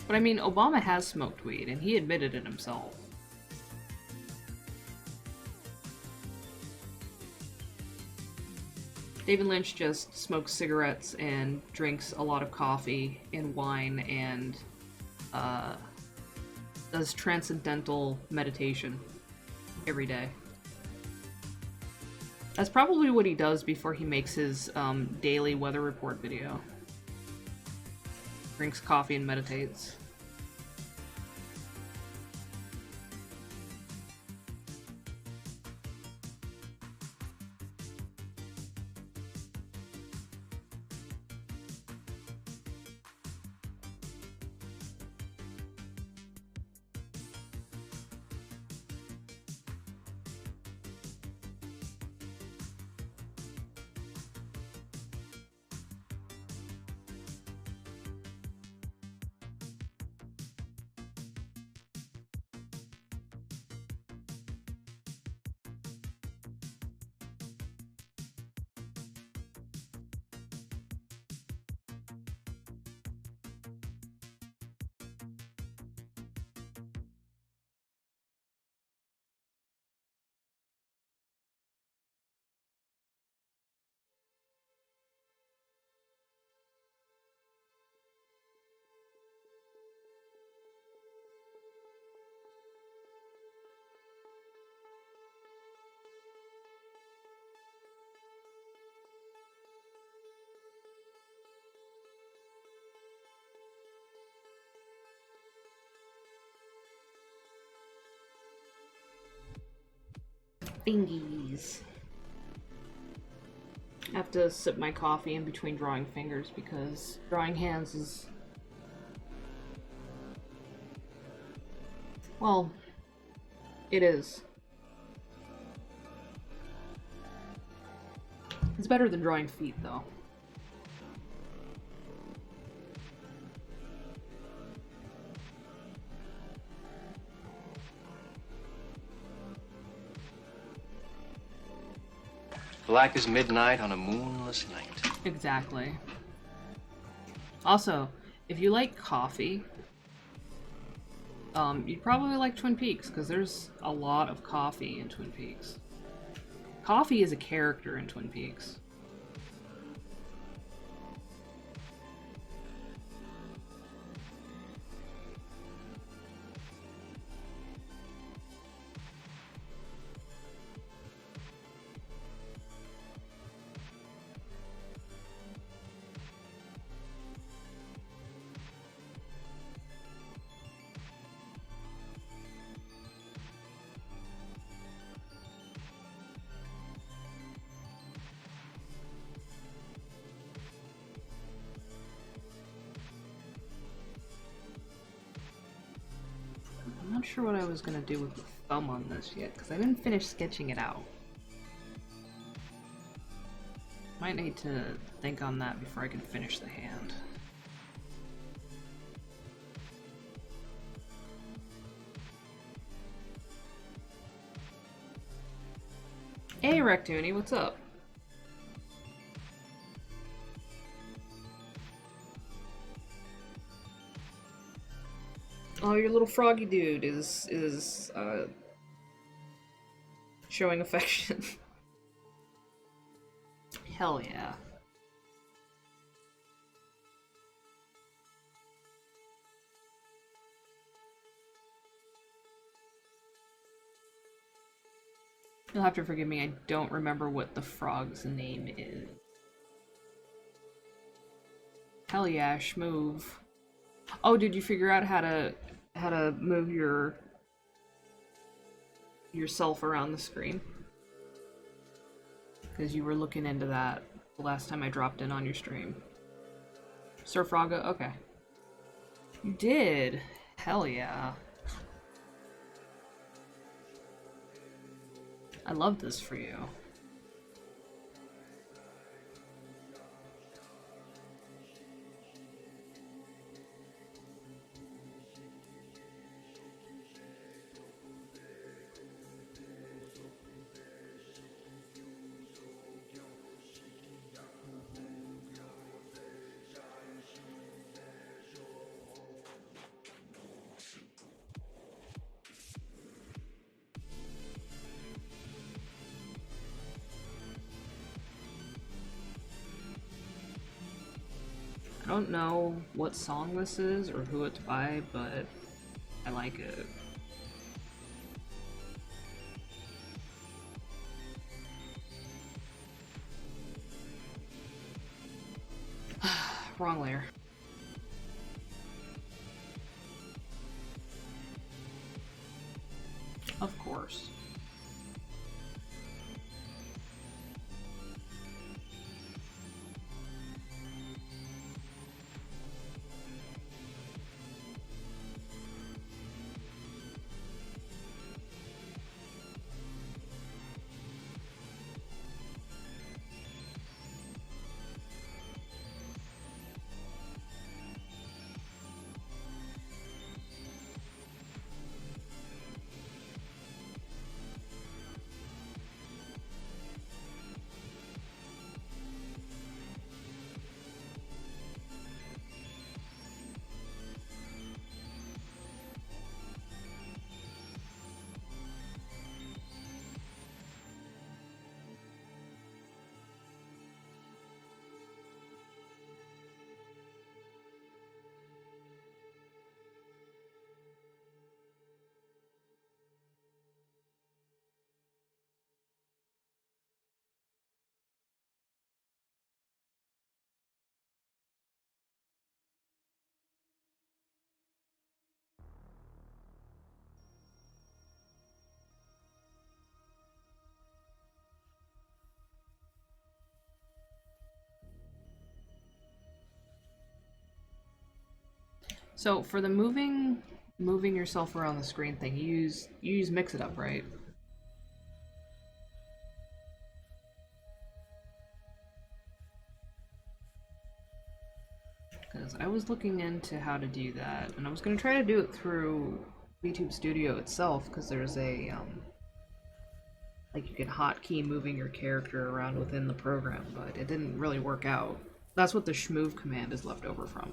But I mean, Obama has smoked weed, and he admitted it himself. David Lynch just smokes cigarettes and drinks a lot of coffee and wine and does transcendental meditation every day. That's probably what he does before he makes his daily weather report video. Drinks coffee and meditates. Fingies. I have to sip my coffee in between drawing fingers because drawing hands is... well, it is. It's better than drawing feet, though. Black as midnight on a moonless night. Exactly. Also, if you like coffee, you'd probably like Twin Peaks, because there's a lot of coffee in Twin Peaks. Coffee is a character in Twin Peaks. I'm not sure what I was gonna do with the thumb on this yet, because I didn't finish sketching it out. Might need to think on that before I can finish the hand. Hey Rectoony, what's up? Oh, your little froggy dude is showing affection. Hell yeah. You'll have to forgive me, I don't remember what the frog's name is. Hell yeah, schmoove. Oh, did you figure out how to move yourself around the screen? Because you were looking into that the last time I dropped in on your stream. Sir Frogga? Okay. You did? Hell yeah. I love this for you. I don't know what song this is or who it's by, but I like it. Wrong layer. Of course. So for the moving yourself around the screen thing, you use Mix It Up, right? Because I was looking into how to do that, and I was gonna try to do it through VTube Studio itself, because there's a like you can hotkey moving your character around within the program, but it didn't really work out. That's what the shmove command is left over from.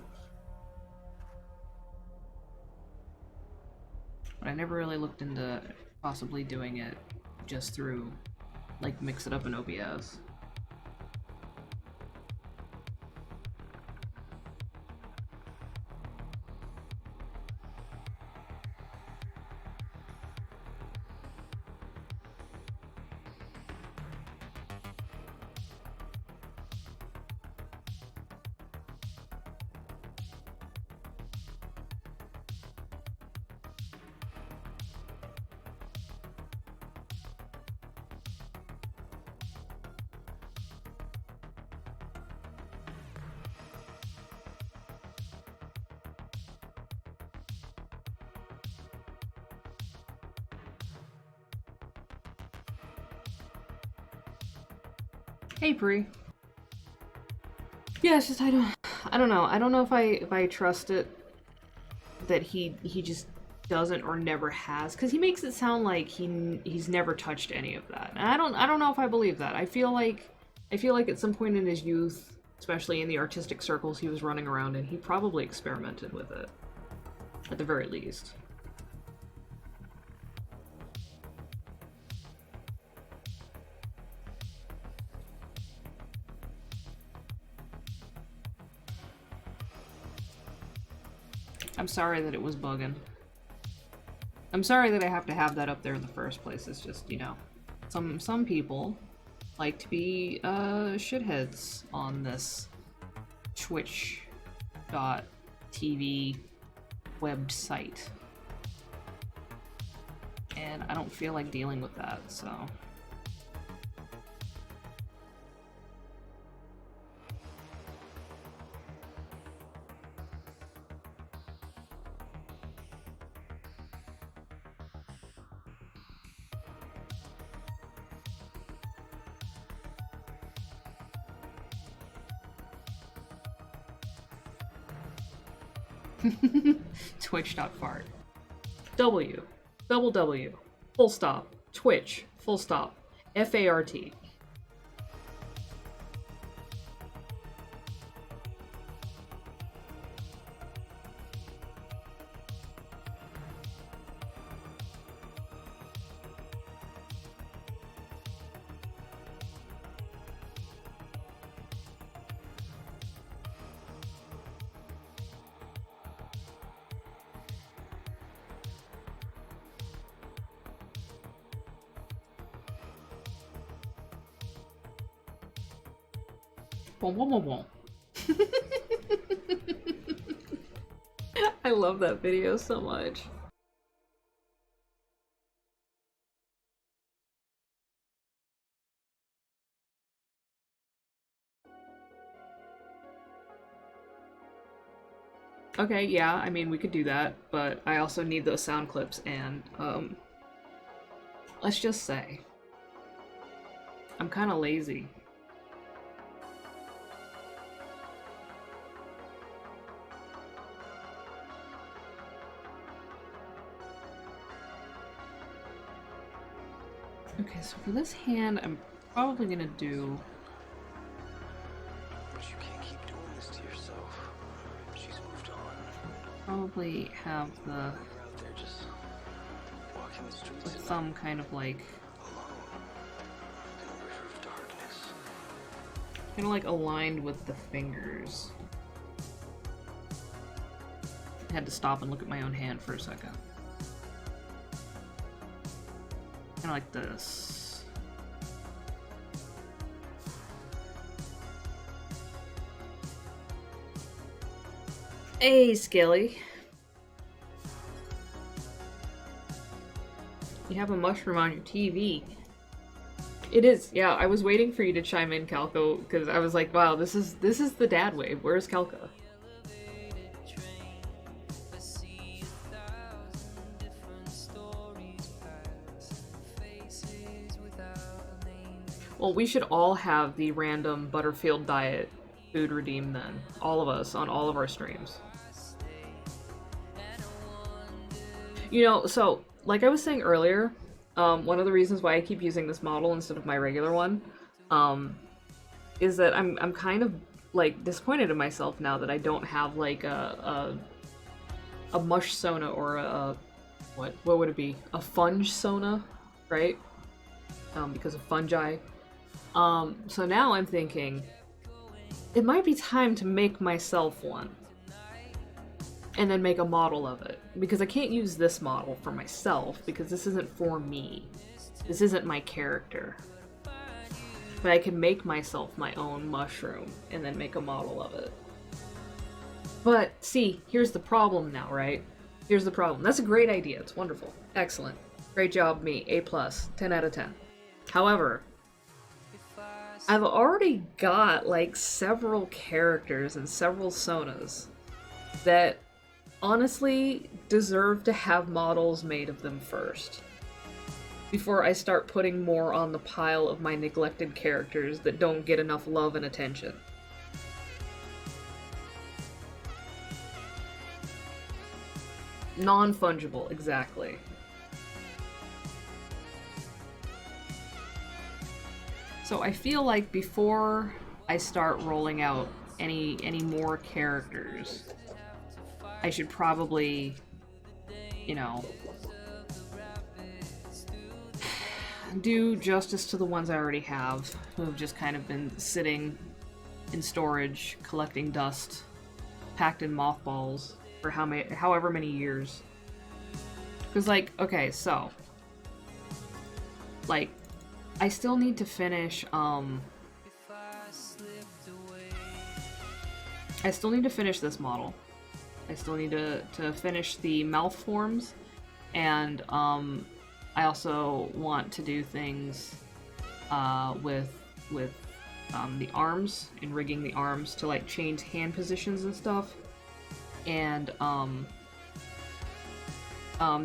But I never really looked into possibly doing it just through, like, mix it up in OBS. Hey, Bree. Yeah, it's just I don't know. I don't know if I trust it that he just doesn't or never has, because he makes it sound like he's never touched any of that. And I don't know if I believe that. I feel like at some point in his youth, especially in the artistic circles he was running around in, he probably experimented with it, at the very least. I'm sorry that it was bugging. I'm sorry that I have to have that up there in the first place. It's just, you know, some people like to be shitheads on this Twitch.tv website. And I don't feel like dealing with that, so... Twitch.fart. W, full stop, Twitch, full stop, FART. I love that video so much. Okay, yeah, I mean, we could do that, but I also need those sound clips, and, let's just say, I'm kinda lazy. Okay, so for this hand, I'm probably gonna do... But you can't keep doing this to yourself. She's moved on. Probably have the You're out there just walking the streets thumb kind of like... alone in a river of darkness. kind of like aligned with the fingers. I had to stop and look at my own hand for a second. Kind of like this. Hey, Skilly. You have a mushroom on your TV. It is, yeah, I was waiting for you to chime in, Calco, because I was like, wow, this is the dad wave. Where's Calco? Well, we should all have the random Butterfield diet food redeem then. All of us, on all of our streams. You know, so, like I was saying earlier, One of the reasons why I keep using this model instead of my regular one, is that I'm kind of like disappointed in myself now that I don't have like a mush sona or a what would it be? A funge sona, right? Because of fungi. So now I'm thinking it might be time to make myself one. And then make a model of it. Because I can't use this model for myself, because this isn't for me. This isn't my character. But I can make myself my own mushroom, and then make a model of it. But, see, here's the problem now, right? Here's the problem. That's a great idea. It's wonderful. Excellent. Great job, me. A+. 10 out of 10. However, I've already got, like, several characters and several sonas that honestly deserve to have models made of them first, before I start putting more on the pile of my neglected characters that don't get enough love and attention. Non-fungible, exactly. So I feel like before I start rolling out any more characters, I should probably, you know, do justice to the ones I already have, who have just kind of been sitting in storage, collecting dust, packed in mothballs for however many years. Because, like, okay, so, like, I still need to finish, I still need to finish this model. I still need to finish the mouth forms, and I also want to do things with the arms and rigging the arms to like change hand positions and stuff. And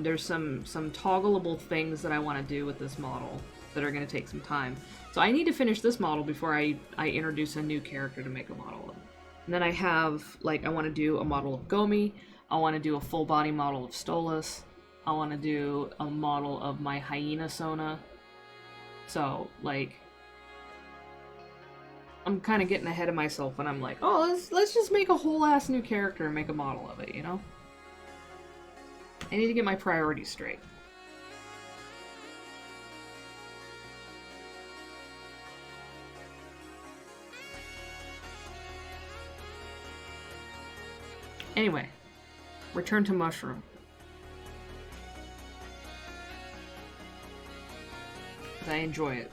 there's some toggleable things that I want to do with this model that are going to take some time. So I need to finish this model before I introduce a new character to make a model of. And then I have, like, I want to do a model of Gomi, I want to do a full body model of Stolas, I want to do a model of my hyena Sona. So, like, I'm kind of getting ahead of myself when I'm like, oh, let's just make a whole ass new character and make a model of it, you know? I need to get my priorities straight. Anyway, return to Mushroom. I enjoy it.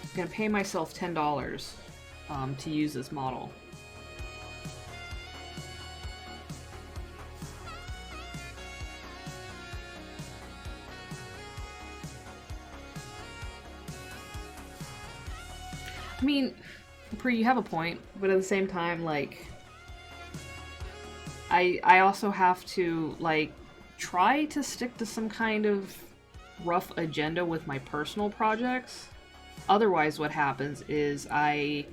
I'm gonna pay myself $10 to use this model. I mean, you have a point, but at the same time, like, I also have to, like, try to stick to some kind of rough agenda with my personal projects. Otherwise, what happens is I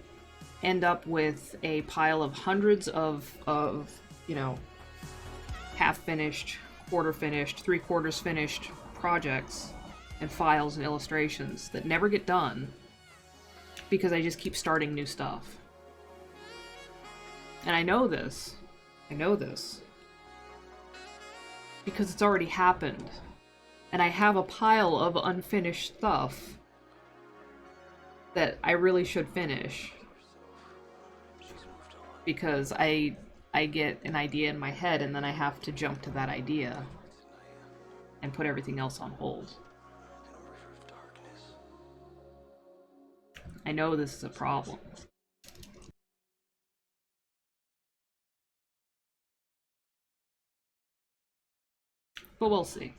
end up with a pile of hundreds of you know, half-finished, quarter-finished, three-quarters finished projects and files and illustrations that never get done because I just keep starting new stuff. And I know this. I know this. Because it's already happened. And I have a pile of unfinished stuff that I really should finish. Because I get an idea in my head and then I have to jump to that idea and put everything else on hold. I know this is a problem. But we'll see.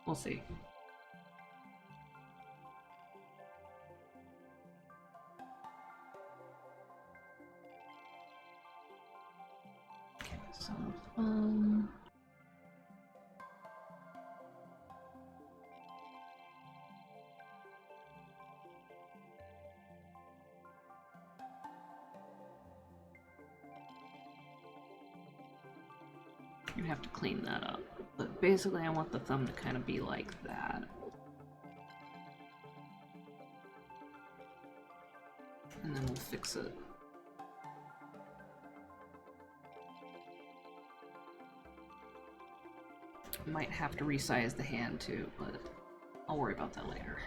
We'll see. Okay, so, you'd have to clean that up. But basically I want the thumb to kind of be like that. And then we'll fix it. Might have to resize the hand too, but I'll worry about that later.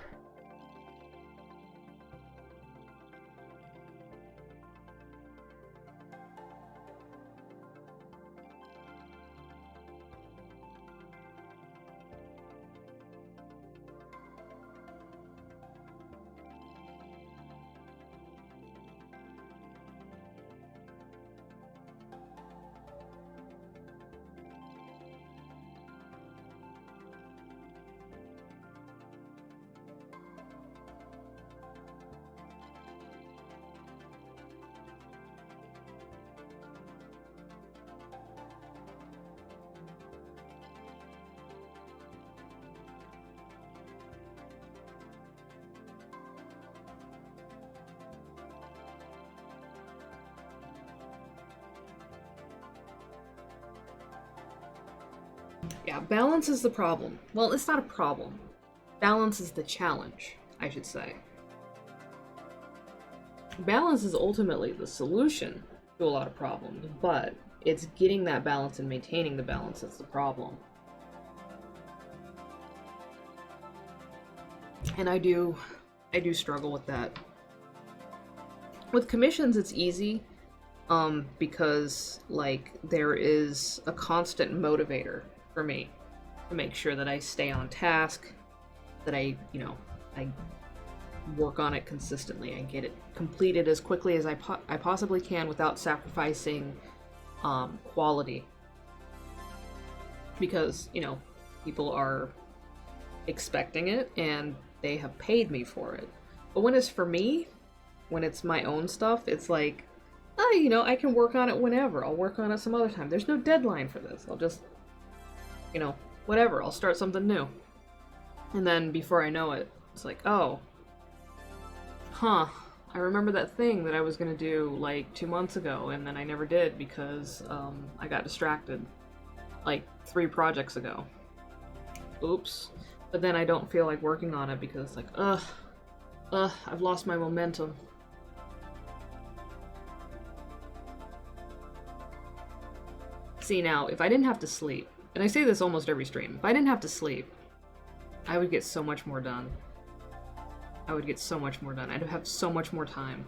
Yeah, balance is the problem. Well, it's not a problem. Balance is the challenge, I should say. Balance is ultimately the solution to a lot of problems, but it's getting that balance and maintaining the balance that's the problem. And I do struggle with that. With commissions, it's easy, because, like, there is a constant motivator for me to make sure that I stay on task, that I work on it consistently, I get it completed as quickly as I possibly can without sacrificing quality. Because, people are expecting it and they have paid me for it. But when it's for me, when it's my own stuff, it's like, I can work on it whenever. I'll work on it some other time. There's no deadline for this. I'll just, whatever. I'll start something new. And then before I know it, it's like, oh, I remember that thing that I was gonna do like 2 months ago, and then I never did because I got distracted like 3 projects ago. Oops. But then I don't feel like working on it because it's like, I've lost my momentum. See, now, if I didn't have to sleep, and I say this almost every stream, if I didn't have to sleep, I would get so much more done. I would get so much more done. I'd have so much more time.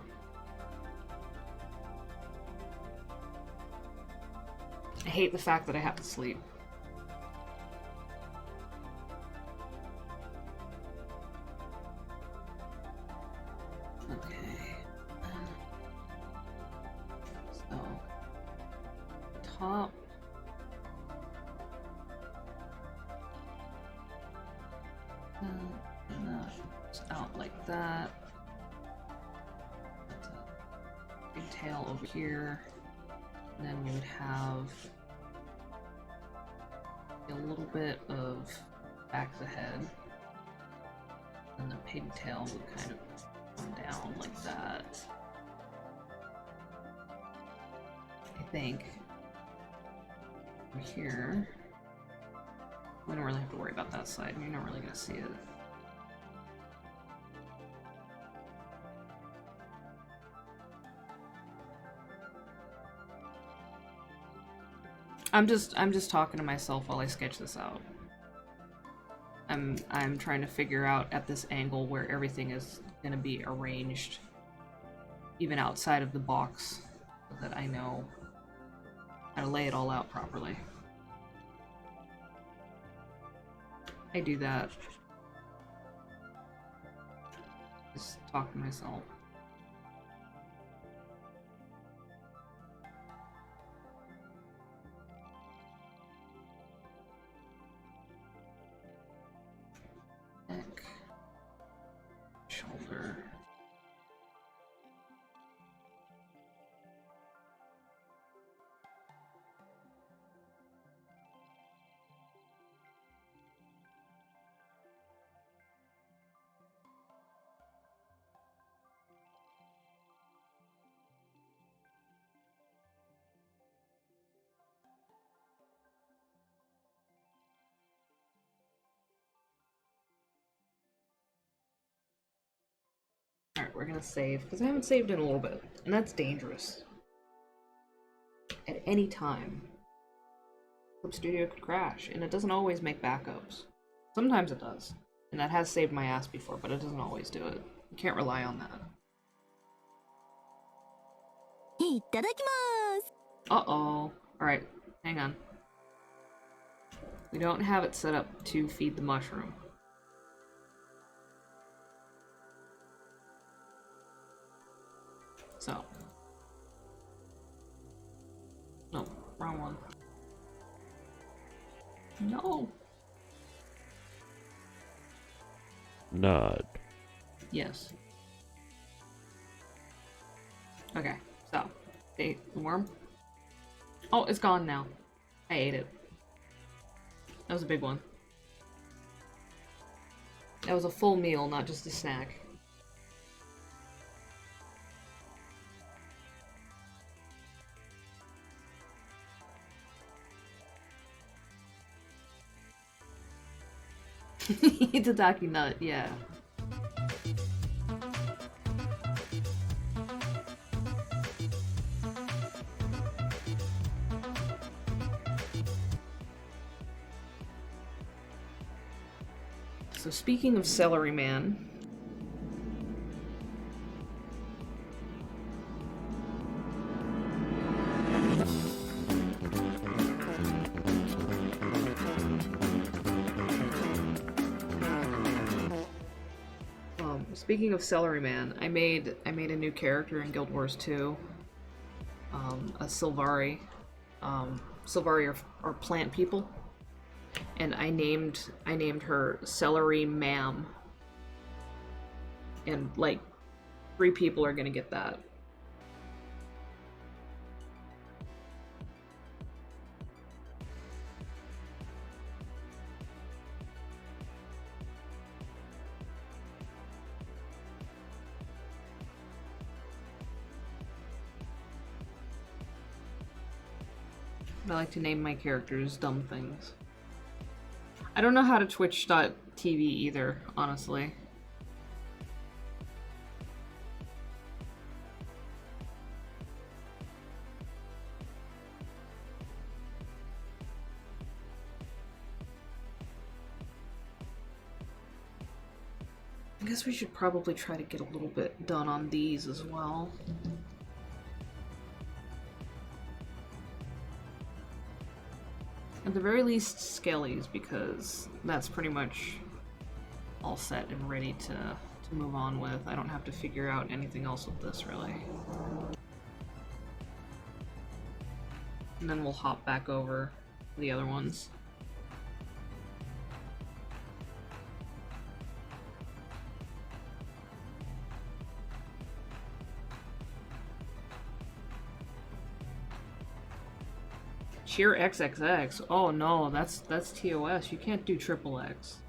I hate the fact that I have to sleep. Okay. So, top. Out like that. Big tail over here. And then we would have a little bit of back of the head. And the pigtail would kind of come down like that. I think. Over here. We don't really have to worry about that side. You're not really going to see it. I'm just talking to myself while I sketch this out. I'm trying to figure out at this angle where everything is going to be arranged, even outside of the box, so that I know how to lay it all out properly. I do that. Just talk to myself. Neck. Shoulder. Alright, we're gonna save, because I haven't saved in a little bit. And that's dangerous. At any time, Clip Studio could crash, and it doesn't always make backups. Sometimes it does. And that has saved my ass before, but it doesn't always do it. You can't rely on that. Uh-oh. Alright, hang on. We don't have it set up to feed the mushroom. So. No, wrong one. No! Nod. Yes. Okay, so. Ate the worm. Oh, it's gone now. I ate it. That was a big one. That was a full meal, not just a snack. Itadaki nut, yeah. So speaking of Celery Man, speaking of Celery Man, I made a new character in Guild Wars 2, a Sylvari. Sylvari are plant people, and I named her Celery Ma'am, and like 3 people are gonna get that. I like to name my characters dumb things. I don't know how to Twitch.tv either, honestly. I guess we should probably try to get a little bit done on these as well. At the very least, Skellies, because that's pretty much all set and ready to move on with. I don't have to figure out anything else with this, really. And then we'll hop back over to the other ones. Cheer XXX. Oh no, that's TOS. You can't do triple X.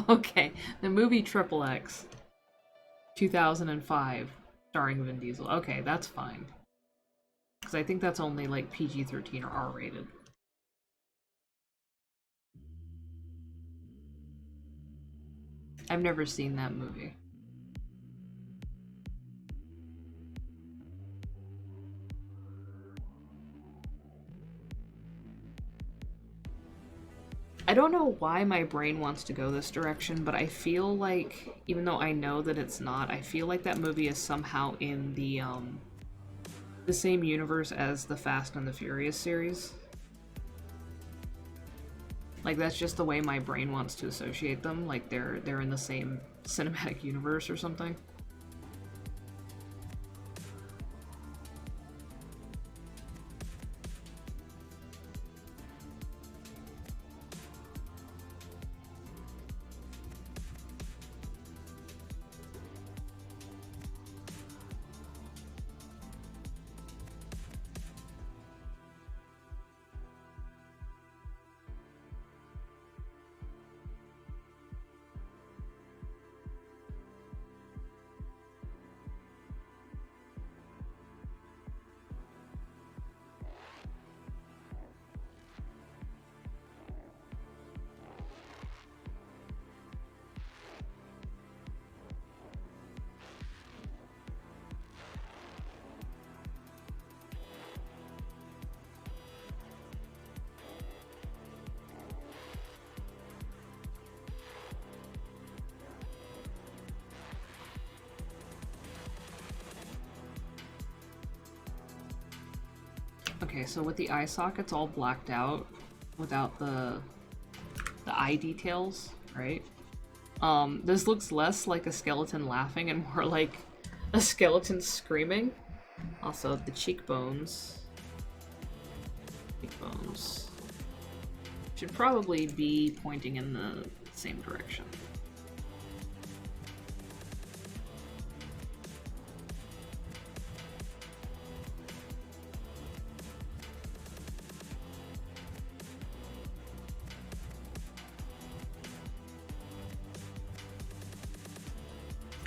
Okay, the movie Triple X, 2005, starring Vin Diesel. Okay, that's fine. Because I think that's only like PG-13 or R-rated. I've never seen that movie. I don't know why my brain wants to go this direction, but I feel like, even though I know that it's not, I feel like that movie is somehow in the same universe as the Fast and the Furious series. Like, that's just the way my brain wants to associate them. Like, they're in the same cinematic universe or something. Okay, so with the eye sockets all blacked out, without the eye details, right? This looks less like a skeleton laughing and more like a skeleton screaming. Also, the cheekbones should probably be pointing in the same direction.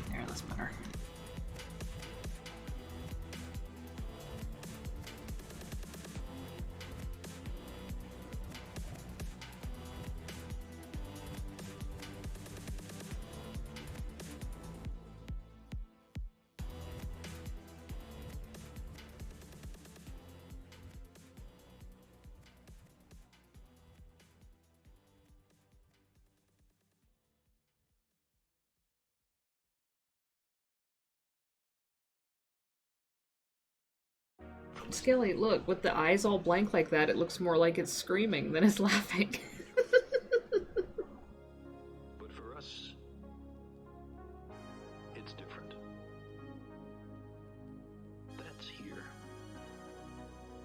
There, that's better. Skelly, look, with the eyes all blank like that, it looks more like it's screaming than it's laughing. But for us, it's different. That's here.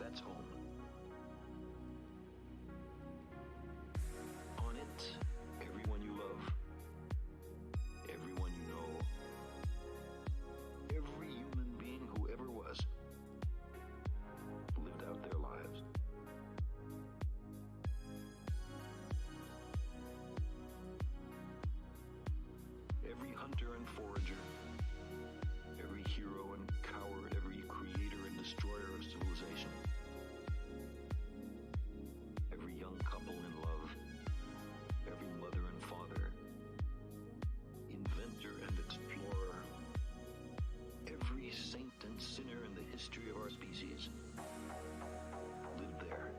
That's home. On it, everyone you love, everyone you know, every human being who ever was, lived out their lives. Every hunter and forager, every hero and coward, every creator and destroyer of civilization, every young couple in love, every mother and father, inventor and explorer, every saint and sinner in the history of our species lived there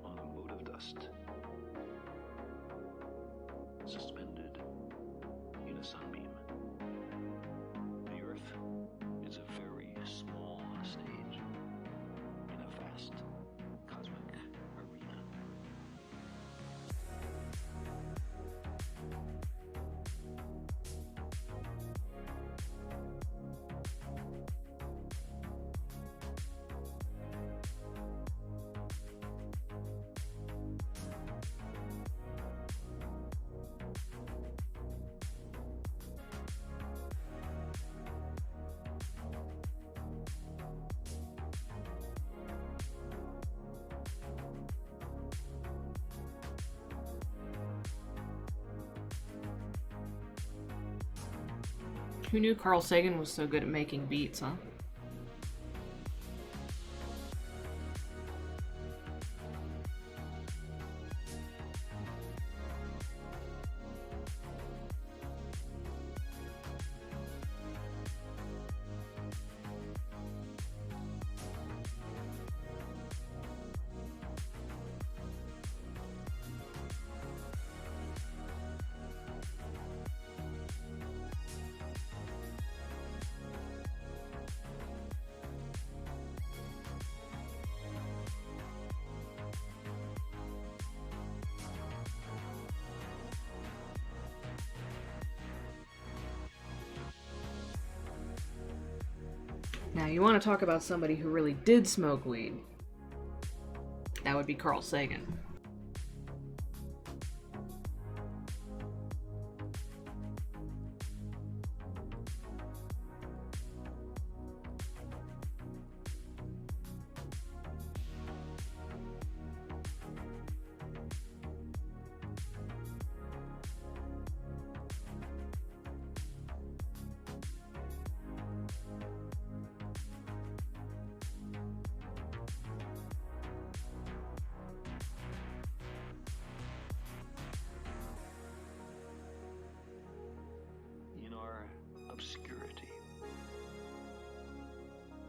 on a mote of dust, suspended in a sunbeam. The Earth is a very small stage in a vast cosmic arena. Who knew Carl Sagan was so good at making beats, huh? Now, you want to talk about somebody who really did smoke weed. That would be Carl Sagan. In our obscurity,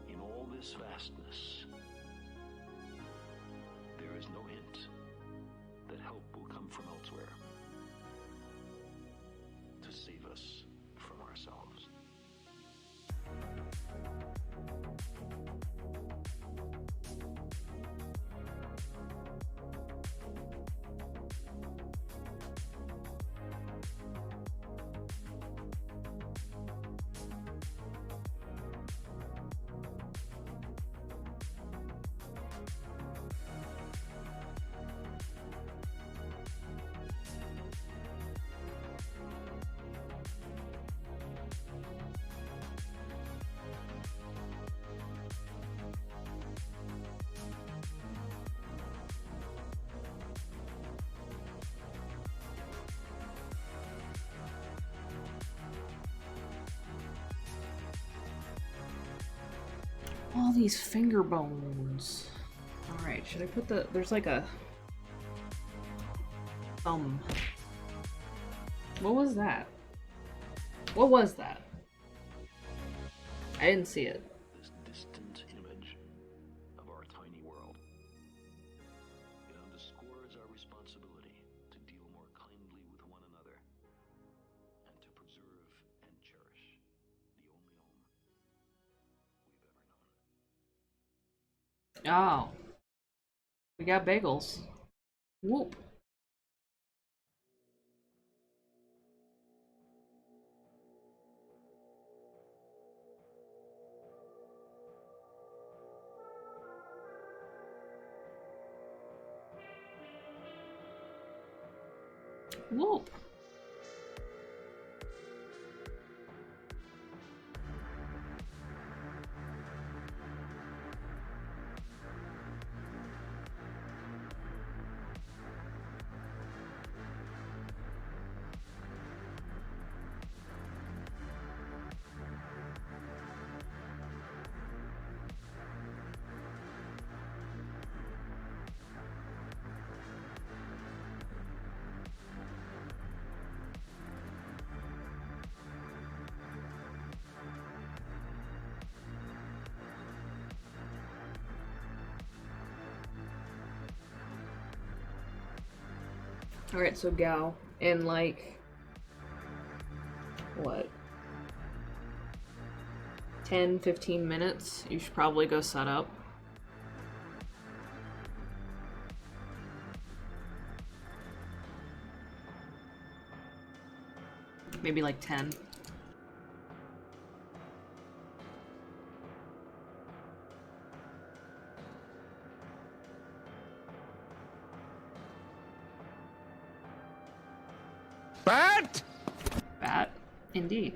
in all this vastness, there is no hint that help will come from elsewhere to save us from ourselves. All these finger bones. Alright, should I put the... There's like a... thumb. What was that? What was that? I didn't see it. This distant image of our tiny world. It underscores our responsibility to deal more kindly with one another and to preserve and cherish the only home we've ever known. Oh. We got bagels. Whoop. Whoop. Alright, so Gal, in like, what, 10-15 minutes, you should probably go set up. Maybe like 10. Bat? Bat, indeed.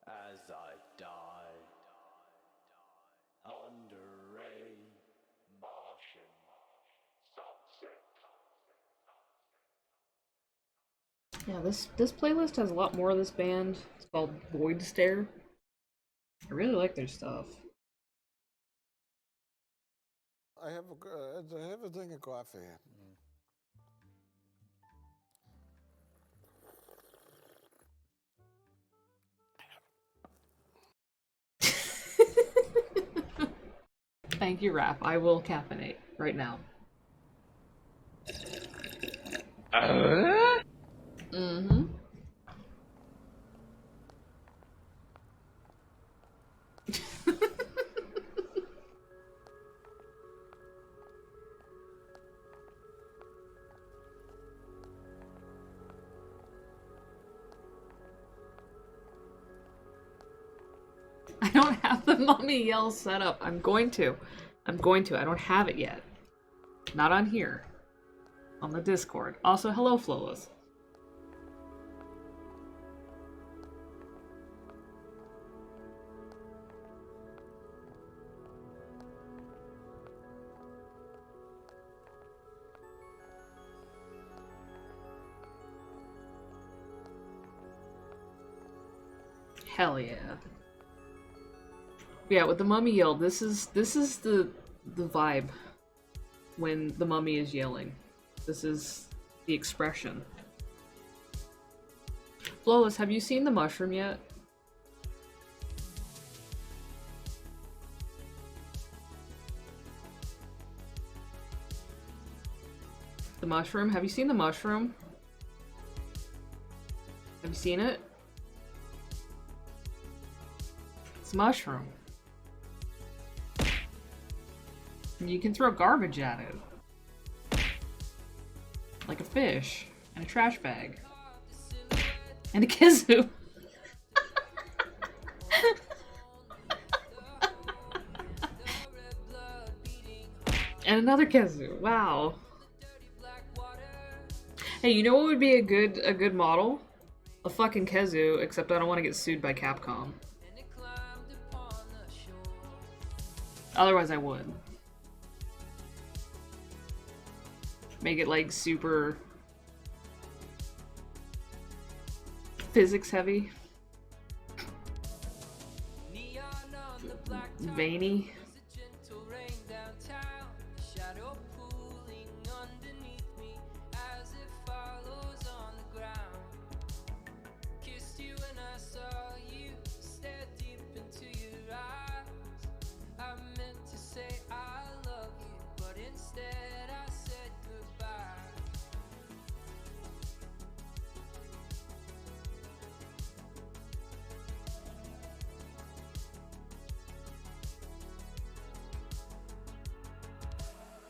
as I die under a Martian sunset. Yeah, this playlist has a lot more of this band. It's called Void Stare. I really like their stuff. I have a drink of coffee. Thank you, Rap. I will caffeinate right now. Mm-hmm. I don't have the mummy yell set up. I'm going to. I don't have it yet. Not on here. On the Discord. Also, hello, Flawless. Hell yeah. Yeah, with the mummy yell, this is the vibe when the mummy is yelling. This is the expression. Flawless, have you seen the mushroom yet? The mushroom? Have you seen the mushroom? Have you seen it? It's a mushroom. And you can throw garbage at it. Like a fish. And a trash bag. And a kazoo. And another kazoo. Wow. Hey, you know what would be a good model? A fucking kazoo, except I don't want to get sued by Capcom. Otherwise I would. Make it like super physics heavy. Veiny.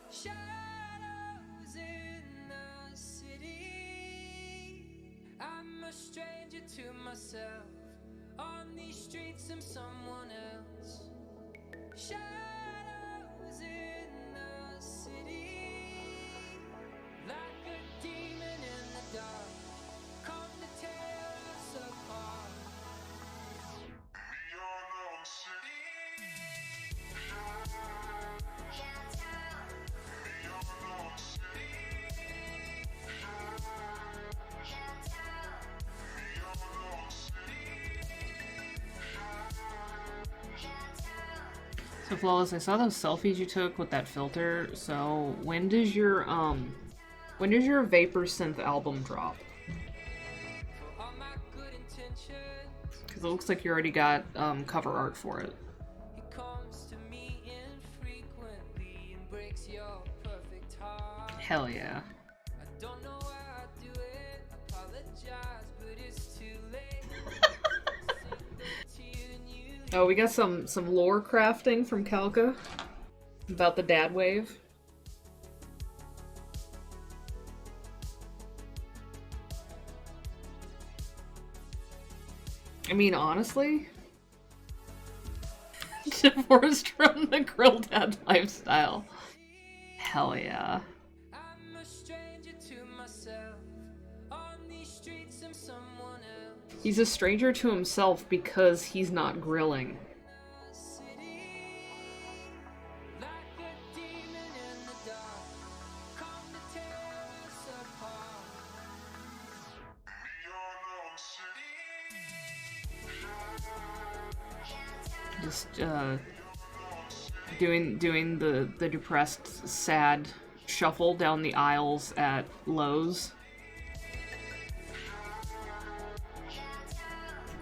Shadows in the city. I'm a stranger to myself. On these streets, I'm someone else. Shadows in the city. Like a demon in the dark. Come to tear us apart. So Flawless, I saw those selfies you took with that filter. So when does your Vapor Synth album drop? Because it looks like you already got cover art for it. Hell yeah. Oh, we got some lore crafting from Kalka about the dad wave. I mean, honestly, divorced from the grill dad lifestyle. Hell yeah. I'm a stranger to myself. On these streets, I'm someone someone else. He's a stranger to himself because he's not grilling. Like a demon in the dark, come to tear us apart. Just doing the depressed, sad shuffle down the aisles at Lowe's.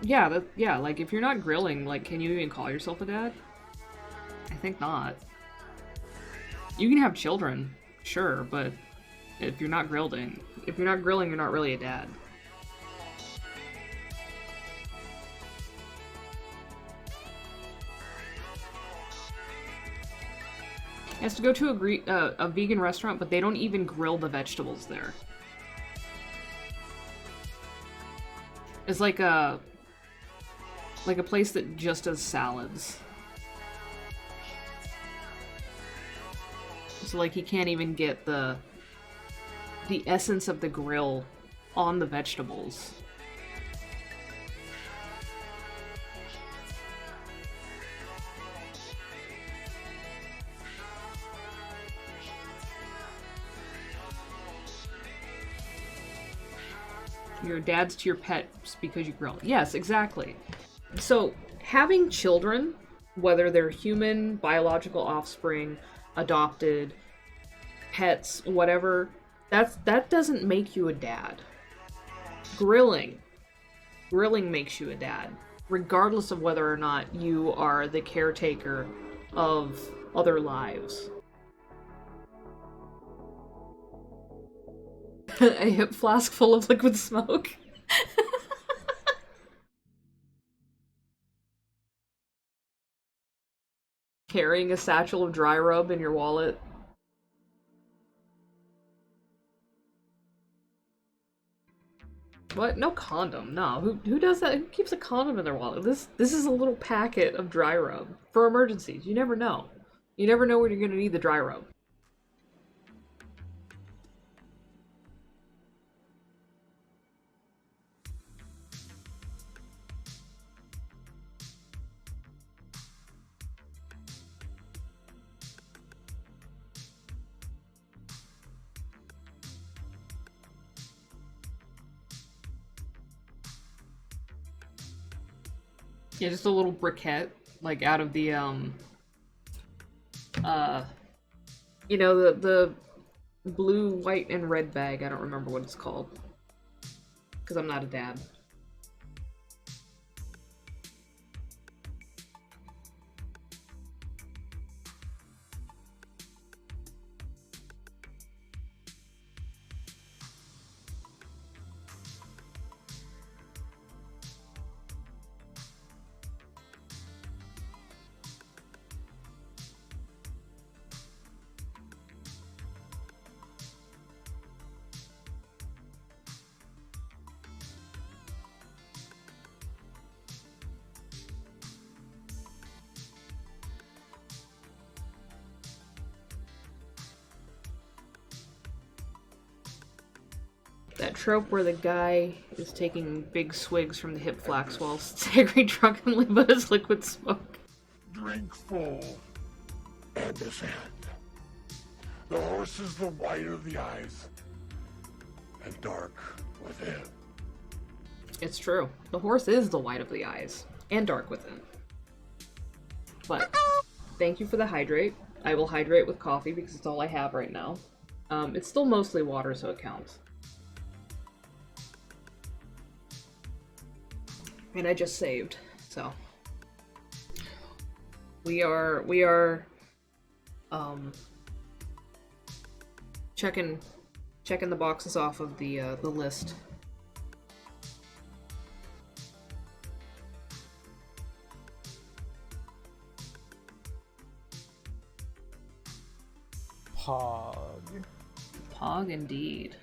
Yeah, yeah, like if you're not grilling, like can you even call yourself a dad? I think not. You can have children, sure, but if you're not grilling, you're not really a dad. He has to go to a vegan restaurant, but they don't even grill the vegetables there. It's like a place that just does salads. So like he can't even get the essence of the grill on the vegetables. Your dad's to your pets because you grill. Yes, exactly. So, having children, whether they're human, biological offspring, adopted, pets, whatever, that doesn't make you a dad. Grilling makes you a dad, regardless of whether or not you are the caretaker of other lives. A hip flask full of liquid smoke. Carrying a satchel of dry rub in your wallet. What? No condom. No. Who does that? Who keeps a condom in their wallet? This is a little packet of dry rub for emergencies. You never know. You never know when you're gonna need the dry rub. Yeah, just a little briquette, like out of the, you know, the blue, white, and red bag. I don't remember what it's called. Because I'm not a dad. That trope where the guy is taking big swigs from the hip flax while staggering drunkenly by his liquid smoke. Drink full. And this hand. The horse is the white of the eyes. And dark within. It's true. The horse is the white of the eyes. And dark within. But, thank you for the hydrate. I will hydrate with coffee because it's all I have right now. It's still mostly water, so it counts. And I just saved, so we are checking the boxes off of the list. Pog indeed.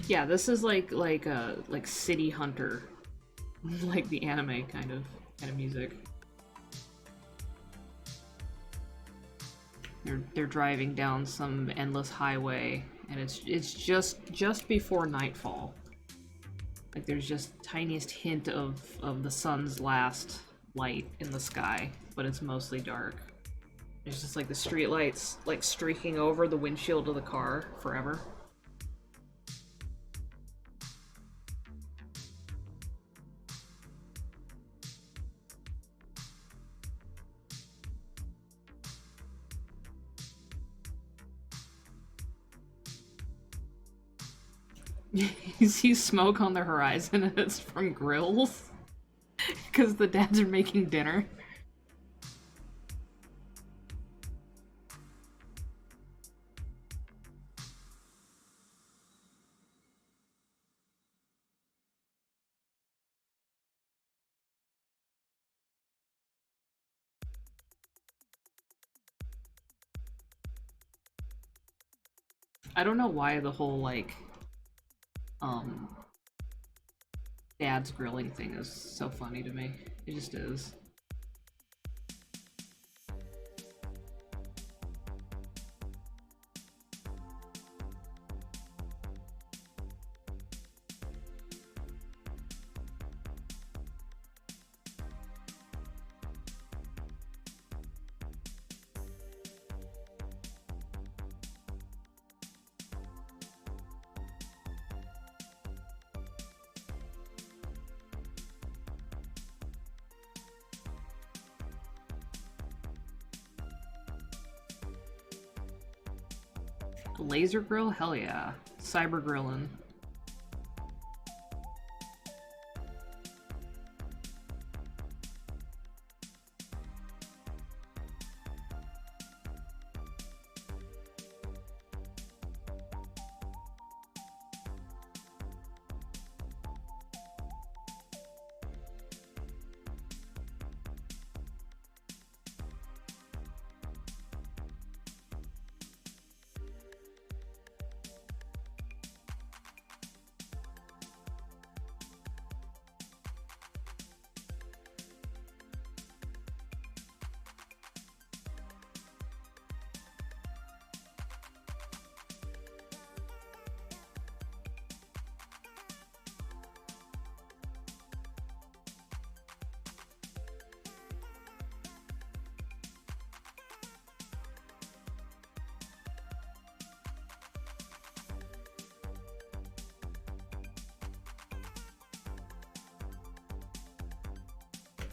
Yeah, this is like City Hunter, like the anime kind of music. They're driving down some endless highway, and it's just before nightfall. Like there's just tiniest hint of the sun's last light in the sky, but it's mostly dark. There's just like the street lights like streaking over the windshield of the car forever. You see smoke on the horizon and it's from grills because the dads are making dinner. I don't know why the whole like dad's grilling thing is so funny to me. It just is. Laser grill? Hell yeah. Cyber grilling.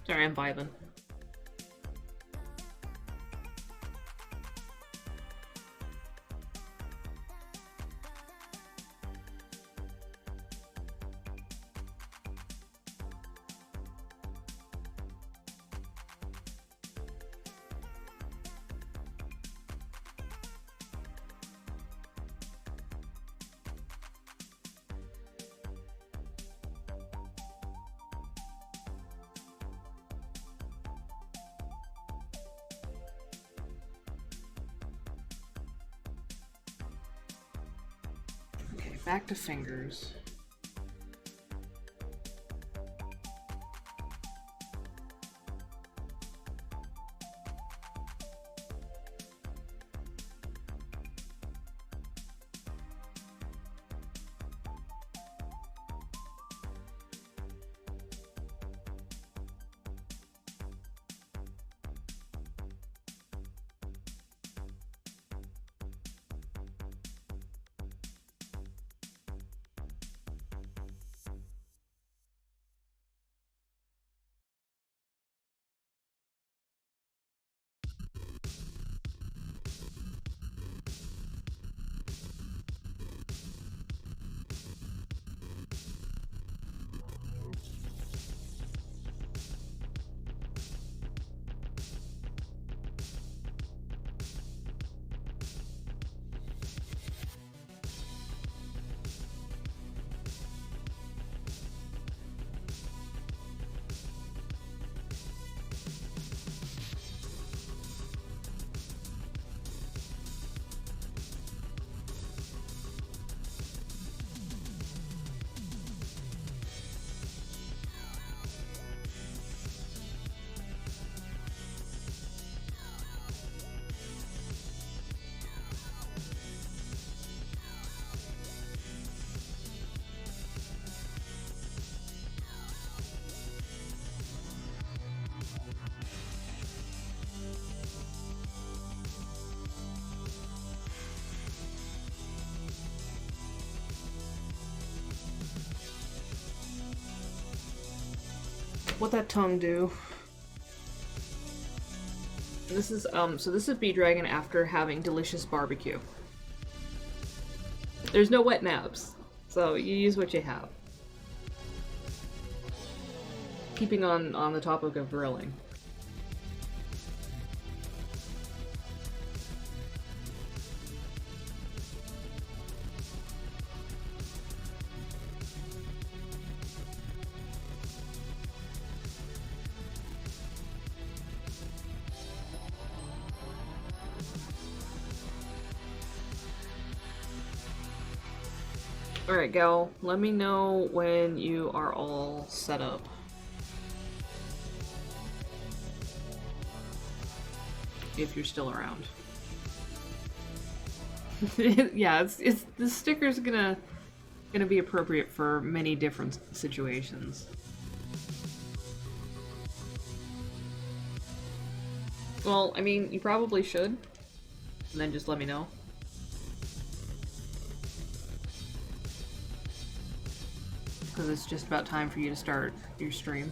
Sorry, I'm vibing. Okay, back to fingers. what that tongue do? This is so this is Bee Dragon after having delicious barbecue. There's no wet nabs, so you use what you have. Keeping on the topic of grilling. Alright, Gal, let me know when you are all set up. If you're still around. Yeah, it's the sticker's gonna be appropriate for many different situations. Well, I mean, you probably should. And then just let me know. Because it's just about time for you to start your stream.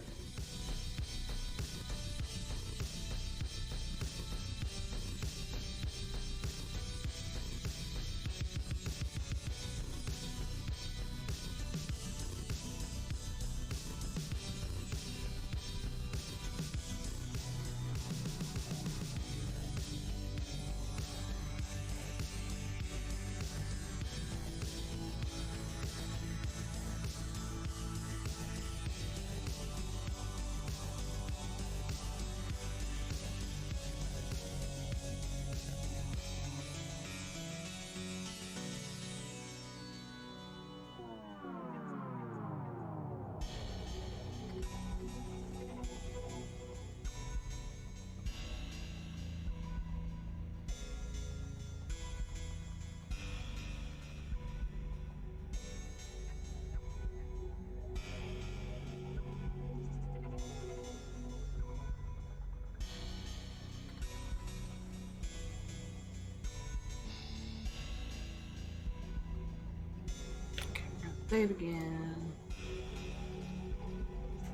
Save again.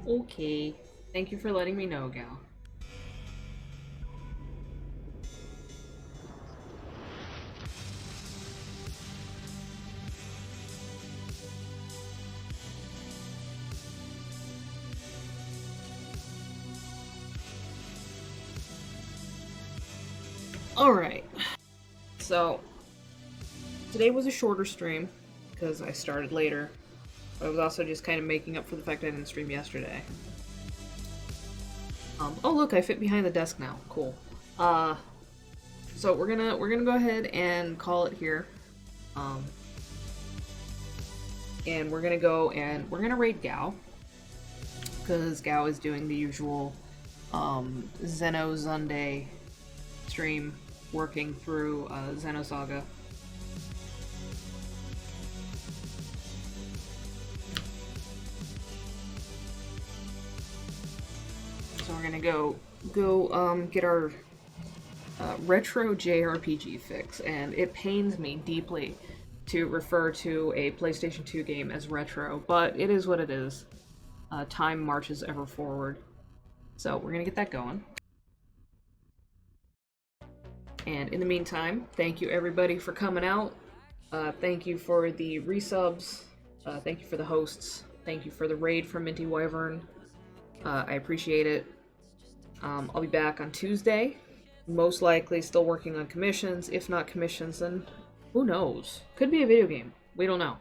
Okay. Thank you for letting me know, Gal. Alright. So, today was a shorter stream, because I started later. But I was also just kind of making up for the fact I didn't stream yesterday. Oh look, I fit behind the desk now. Cool. So we're gonna go ahead and call it here. And we're gonna go and we're gonna raid Gao. Because Gao is doing the usual Zeno Sunday stream, working through Xenosaga. So we're gonna go get our retro JRPG fix, and it pains me deeply to refer to a PlayStation 2 game as retro, but it is what it is. Time marches ever forward. So we're gonna get that going. And in the meantime, thank you everybody for coming out. Thank you for the resubs. Thank you for the hosts. Thank you for the raid from Minty Wyvern. I appreciate it. I'll be back on Tuesday. Most likely still working on commissions. If not commissions, then who knows? Could be a video game. We don't know.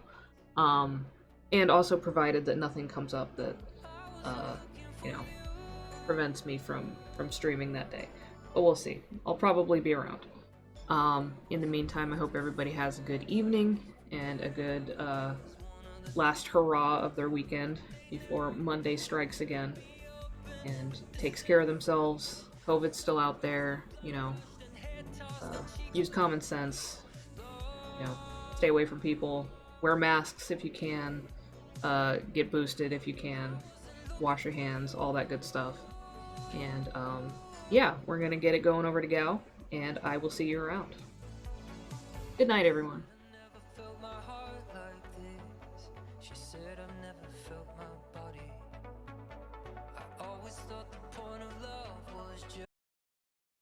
And also provided that nothing comes up that, you know, prevents me from streaming that day. But we'll see. I'll probably be around. In the meantime, I hope everybody has a good evening and a good last hurrah of their weekend before Monday strikes again and takes care of themselves. COVID's still out there, you know. Use common sense. You know, stay away from people. Wear masks if you can. Get boosted if you can. Wash your hands, all that good stuff. And yeah, we're gonna get it going over to Gao, and I will see you around. Good night, everyone. She said I've never felt my body. I thought the point of love was just